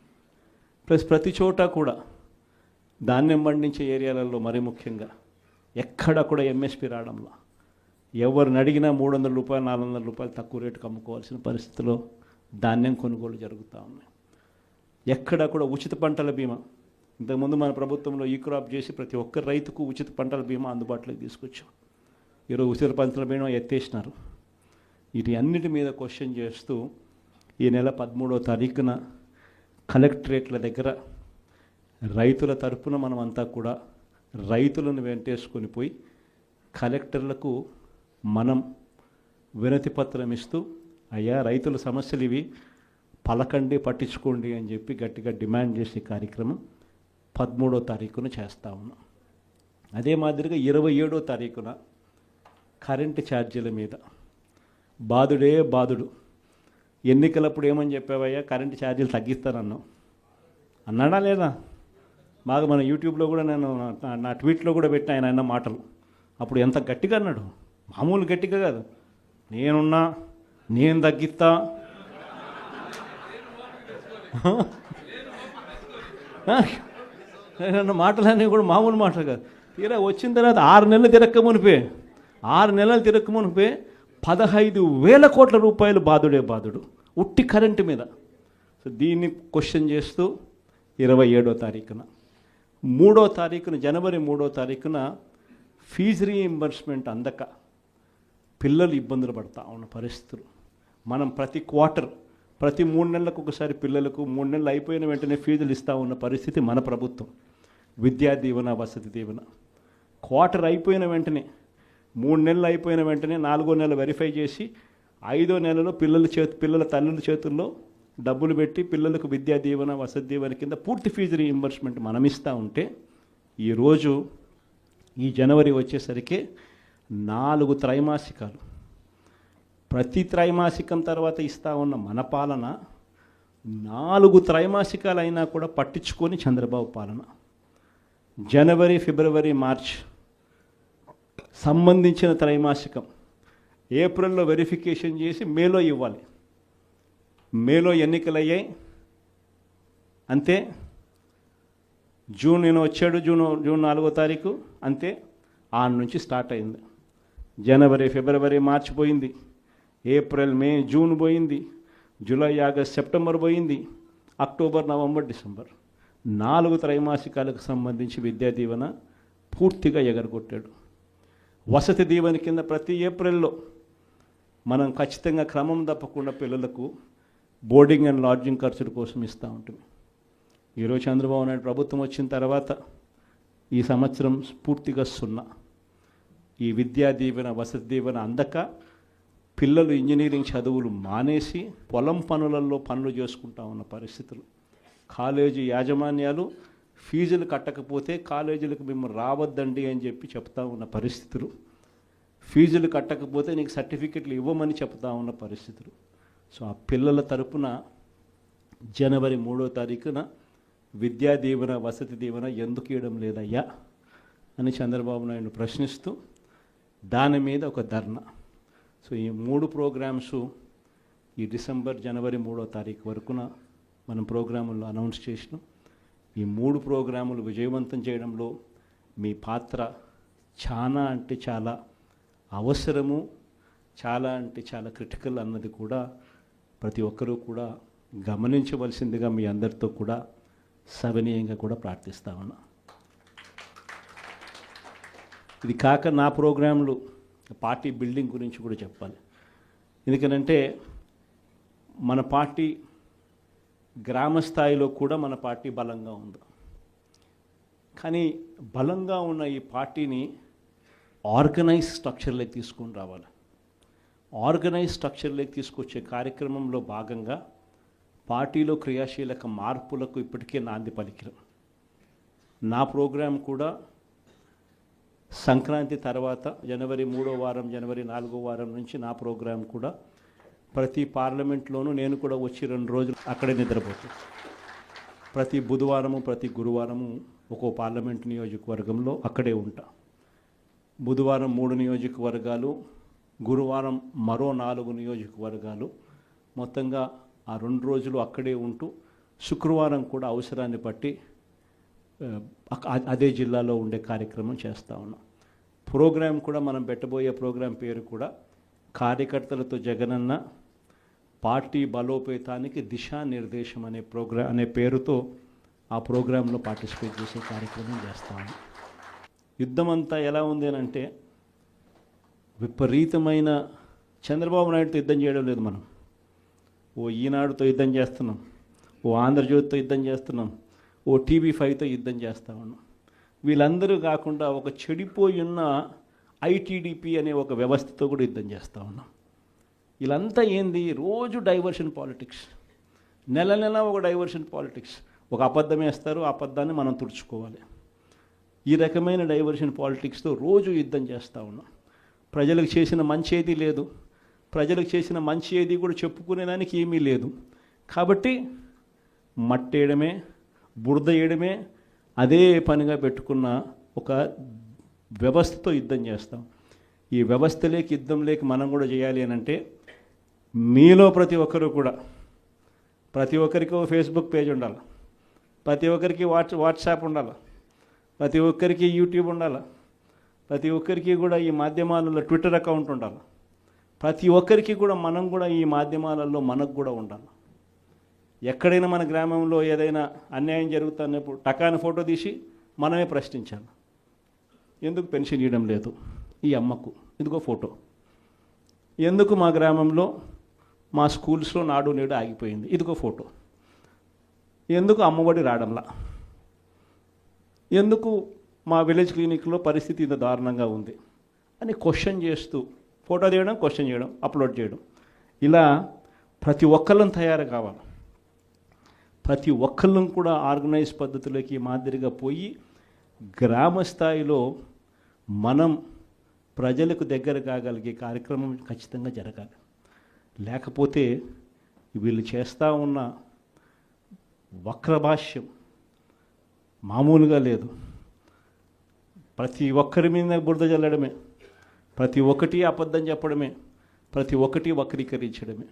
ప్లస్ ప్రతి చోట కూడా ధాన్యం పండించే ఏరియాలలో మరీ ముఖ్యంగా ఎక్కడ కూడా MSP రావడంలో, ఎవరిని అడిగినా 300 రూపాయలు 400 రూపాయలు తక్కువ రేటుకు అమ్ముకోవాల్సిన పరిస్థితిలో ధాన్యం కొనుగోలు జరుగుతూ ఉన్నాయి. ఎక్కడ కూడా ఉచిత పంటల బీమా, ఇంతకుముందు మన ప్రభుత్వంలో ఈ క్రాప్ చేసి ప్రతి ఒక్క రైతుకు ఉచిత పంటల బీమా అందుబాటులోకి తీసుకొచ్చాం. ఈరోజు ఉచిత పంటల బీమా ఎత్తేసినారు. వీటి అన్నిటి మీద క్వశ్చన్ చేస్తూ ఈ నెల 13వ తారీఖున కలెక్టరేట్ల దగ్గర రైతుల తరపున మనమంతా కూడా రైతులను వెంటేసుకొని పోయి కలెక్టర్లకు మనం వినతి పత్రం ఇస్తూ, అయ్యా రైతుల సమస్యలు ఇవి, పలకండి, పట్టించుకోండి అని చెప్పి గట్టిగా డిమాండ్ చేసే కార్యక్రమం 13వ తారీఖున చేస్తూ ఉన్నాం. అదే మాదిరిగా 27వ తారీఖున కరెంటు ఛార్జీల మీద బాధుడే బాధుడు. ఎన్నికలప్పుడు ఏమని చెప్పావయ్యా, కరెంటు ఛార్జీలు తగ్గిస్తానన్నావు, అన్నాడా లేదా? బాగా మన యూట్యూబ్లో కూడా నేను నా ట్వీట్లో కూడా పెట్టిన ఆయన అన్న మాటలు. అప్పుడు ఎంత గట్టిగా అన్నాడు, మామూలు గట్టిగా కాదు. నేను తగ్గిస్తా, అన్న మాటలన్నీ కూడా మామూలు మాటలు కాదు. తీరా వచ్చిన తర్వాత 6 నెలలు తిరక్క మునిపే 15,000 కోట్ల రూపాయలు బాధుడే బాధుడు ఉట్టి కరెంటు మీద. సో దీన్ని క్వశ్చన్ చేస్తూ 27వ తారీఖున, 3వ తారీఖున, జనవరి 3వ తారీఖున ఫీజు రీయింబర్స్మెంట్ అందక పిల్లలు ఇబ్బందులు పడతా ఉన్న పరిస్థితులు. మనం ప్రతి క్వార్టర్, ప్రతి 3 నెలలకు ఒకసారి పిల్లలకు 3 నెలలు అయిపోయిన వెంటనే ఫీజులు ఇస్తూ ఉన్న పరిస్థితి మన ప్రభుత్వం. విద్యా దీవెన, వసతి దీవెన క్వార్టర్ అయిపోయిన వెంటనే, 3 నెలలు అయిపోయిన వెంటనే 4వ నెల వెరిఫై చేసి 5వ నెలలో పిల్లల తల్లుల చేతుల్లో డబ్బులు పెట్టి పిల్లలకు విద్యా దీవెన వసతి దీవెన కింద పూర్తి ఫీజు రీయింబర్స్మెంట్ మనం ఇస్తూ ఉంటే ఈరోజు ఈ జనవరి వచ్చేసరికి 4 త్రైమాసికాలు, ప్రతి త్రైమాసికం తర్వాత ఇస్తూ ఉన్న మన పాలన 4 త్రైమాసికాలు అయినా కూడా పట్టించుకొని చంద్రబాబు పాలన. జనవరి, ఫిబ్రవరి, మార్చ్ సంబంధించిన త్రైమాసికం ఏప్రిల్లో వెరిఫికేషన్ చేసి మేలో ఇవ్వాలి. మేలో ఎన్నికలు అయ్యాయి అంతే. జూన్ నేను వచ్చాడు, జూన్ 4వ తారీఖు అంతే. ఆన్ నుంచి స్టార్ట్ అయింది. జనవరి, ఫిబ్రవరి, మార్చ్ పోయింది, ఏప్రిల్, మే, జూన్ పోయింది, జూలై, ఆగస్ట్, సెప్టెంబర్ పోయింది, అక్టోబర్, నవంబర్, డిసెంబర్ 4 త్రైమాసికాలకు సంబంధించి విద్యా దీవెన పూర్తిగా ఎగరగొట్టాడు. వసతి దీవెన కింద ప్రతి ఏప్రిల్లో మనం ఖచ్చితంగా క్రమం తప్పకుండా పిల్లలకు బోర్డింగ్ అండ్ లాడ్జింగ్ ఖర్చుల కోసం ఇస్తూ ఉంటుంది. ఈరోజు చంద్రబాబు నాయుడు ప్రభుత్వం వచ్చిన తర్వాత ఈ సంవత్సరం పూర్తిగా 0. ఈ విద్యా దీవెన వసతి దీవెన అందక పిల్లలు ఇంజనీరింగ్ చదువులు మానేసి పొలం పనులలో పనులు చేసుకుంటా ఉన్న పరిస్థితులు. కాలేజీ యాజమాన్యాలు ఫీజులు కట్టకపోతే కాలేజీలకు మేము రావద్దండి అని చెప్పి చెప్తా ఉన్న పరిస్థితులు. ఫీజులు కట్టకపోతే నీకు సర్టిఫికెట్లు ఇవ్వమని చెప్తా ఉన్న పరిస్థితులు. సో ఆ పిల్లల తరపున జనవరి 3వ తారీఖున విద్యా దీవెన వసతి దీవెన ఎందుకు ఇవ్వడం లేదయ్యా అని చంద్రబాబు నాయుడు ప్రశ్నిస్తూ దాని మీద ఒక ధర్నా. సో ఈ 3 ప్రోగ్రామ్స్ ఈ డిసెంబర్, జనవరి 3వ తారీఖు వరకున మనం ప్రోగ్రాముల్లో అనౌన్స్ చేసినాం. ఈ 3 ప్రోగ్రాములు విజయవంతం చేయడంలో మీ పాత్ర చాలా అంటే చాలా అవసరము, చాలా అంటే చాలా క్రిటికల్ అన్నది కూడా ప్రతి ఒక్కరూ కూడా గమనించవలసిందిగా మీ అందరితో కూడా సవినీయంగా కూడా ప్రార్థిస్తా ఉన్నా. ఇది కాక నా ప్రోగ్రాంలు పార్టీ బిల్డింగ్ గురించి కూడా చెప్పాలి. ఎందుకనంటే మన పార్టీ గ్రామ స్థాయిలో కూడా మన పార్టీ బలంగా ఉంది. కానీ బలంగా ఉన్న ఈ పార్టీని ఆర్గనైజ్ స్ట్రక్చర్లోకి తీసుకొని రావాలి. ఆర్గనైజ్ స్ట్రక్చర్లోకి తీసుకొచ్చే కార్యక్రమంలో భాగంగా పార్టీలో క్రియాశీలక మార్పులకు ఇప్పటికే నాంది పలికినాం. నా ప్రోగ్రాం కూడా సంక్రాంతి తర్వాత జనవరి 3వ వారం, జనవరి 4వ వారం నుంచి నా ప్రోగ్రాం కూడా ప్రతి పార్లమెంట్లోనూ నేను కూడా వచ్చి 2 రోజులు అక్కడే నిద్రపోతాను. ప్రతి బుధవారము, ప్రతి గురువారము ఒక్కో పార్లమెంట్ నియోజకవర్గంలో అక్కడే ఉంటా. బుధవారం 3 నియోజకవర్గాలు, గురువారం మరో 4 నియోజకవర్గాలు, మొత్తంగా ఆ 2 రోజులు అక్కడే ఉంటూ శుక్రవారం కూడా అవసరాన్ని బట్టి అదే జిల్లాలో ఉండే కార్యక్రమం చేస్తూ ఉన్నాం. ప్రోగ్రాం కూడా మనం పెట్టబోయే ప్రోగ్రాం పేరు కూడా కార్యకర్తలతో జగనన్న పార్టీ బలోపేతానికి దిశానిర్దేశం అనే పేరుతో ఆ ప్రోగ్రాంలో పార్టిసిపేట్ చేసే కార్యక్రమం చేస్తాము. యుద్ధం అంతా ఎలా ఉంది అని అంటే విపరీతమైన చంద్రబాబు నాయుడుతో యుద్ధం చేయడం లేదు. మనం ఓ ఈనాడుతో యుద్ధం చేస్తున్నాం, ఓ ఆంధ్రజ్యోతితో యుద్ధం చేస్తున్నాం, ఓ TV5తో యుద్ధం చేస్తూ ఉన్నాం. వీళ్ళందరూ కాకుండా ఒక చెడిపోయి ఉన్న ITDP అనే ఒక వ్యవస్థతో కూడా యుద్ధం చేస్తూ ఉన్నాం. వీళ్ళంతా ఏంది, రోజు డైవర్షన్ పాలిటిక్స్, నెల నెల ఒక డైవర్షన్ పాలిటిక్స్. ఒక అబద్ధం వేస్తారు, ఆ అబద్ధాన్ని మనం తుడుచుకోవాలి. ఈ రకమైన డైవర్షన్ పాలిటిక్స్తో రోజు యుద్ధం చేస్తూ ఉన్నాం. ప్రజలకు చేసిన మంచి ఏది లేదు, ప్రజలకు చేసిన మంచి ఏది కూడా చెప్పుకునేదానికి ఏమీ లేదు. కాబట్టి మట్టేయడమే, బురద వేయడమే అదే పనిగా పెట్టుకున్న ఒక వ్యవస్థతో యుద్ధం చేస్తాం. ఈ వ్యవస్థలోకి యుద్ధం లేక మనం కూడా చేయాలి అని అంటే మీలో ప్రతి ఒక్కరూ కూడా, ప్రతి ఒక్కరికి ఒక ఫేస్బుక్ పేజ్ ఉండాలి, ప్రతి ఒక్కరికి వాట్సాప్ ఉండాలి, ప్రతి ఒక్కరికి యూట్యూబ్ ఉండాలి, ప్రతి ఒక్కరికి కూడా ఈ మాధ్యమాలలో ట్విట్టర్ అకౌంట్ ఉండాలి, ప్రతి ఒక్కరికి కూడా మనం కూడా ఈ మాధ్యమాలలో మనకు కూడా ఉండాలి. ఎక్కడైనా మన గ్రామంలో ఏదైనా అన్యాయం జరుగుతున్నప్పుడు టకాని ఫోటో తీసి మనమే ప్రశ్నించాలి. ఎందుకు పెన్షన్ ఇవ్వడం లేదు ఈ అమ్మకు, ఇదిగో ఫోటో. ఎందుకు మా గ్రామంలో మా స్కూల్స్లో నాడు నేడు ఆగిపోయింది, ఇదిగో ఫోటో. ఎందుకు అమ్మఒడి రావడంలా, ఎందుకు మా విలేజ్ క్లినిక్లో పరిస్థితి ఇంత దారుణంగా ఉంది అని క్వశ్చన్ చేస్తూ ఫోటో తీయడం, క్వశ్చన్ చేయడం, అప్లోడ్ చేయడం. ఇలా ప్రతి ఒక్కళ్ళం తయారు కావాలి. ప్రతి ఒక్కళ్ళం కూడా ఆర్గనైజ్ పద్ధతిలోకి మాదిరిగా పోయి గ్రామ స్థాయిలో మనం ప్రజలకు దగ్గర కాగలిగే కార్యక్రమం ఖచ్చితంగా జరగాలి. లేకపోతే వీళ్ళు చేస్తూ ఉన్న వక్రభాష్యం మామూలుగా లేదు. ప్రతి ఒక్కరి మీద బురద జల్లడమే, ప్రతి ఒక్కటి అబద్ధం చెప్పడమే, ప్రతి ఒక్కటి వక్రీకరించడమే.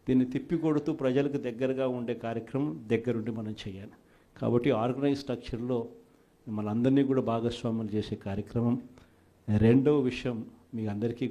దీన్ని తిప్పికొడుతూ ప్రజలకు దగ్గరగా ఉండే కార్యక్రమం దగ్గరుండి మనం చేయాలి. కాబట్టి ఆర్గనైజ్ స్ట్రక్చర్లో మిమ్మల్ని అందరినీ కూడా భాగస్వాములు చేసే కార్యక్రమం. రెండవ విషయం మీ అందరికీ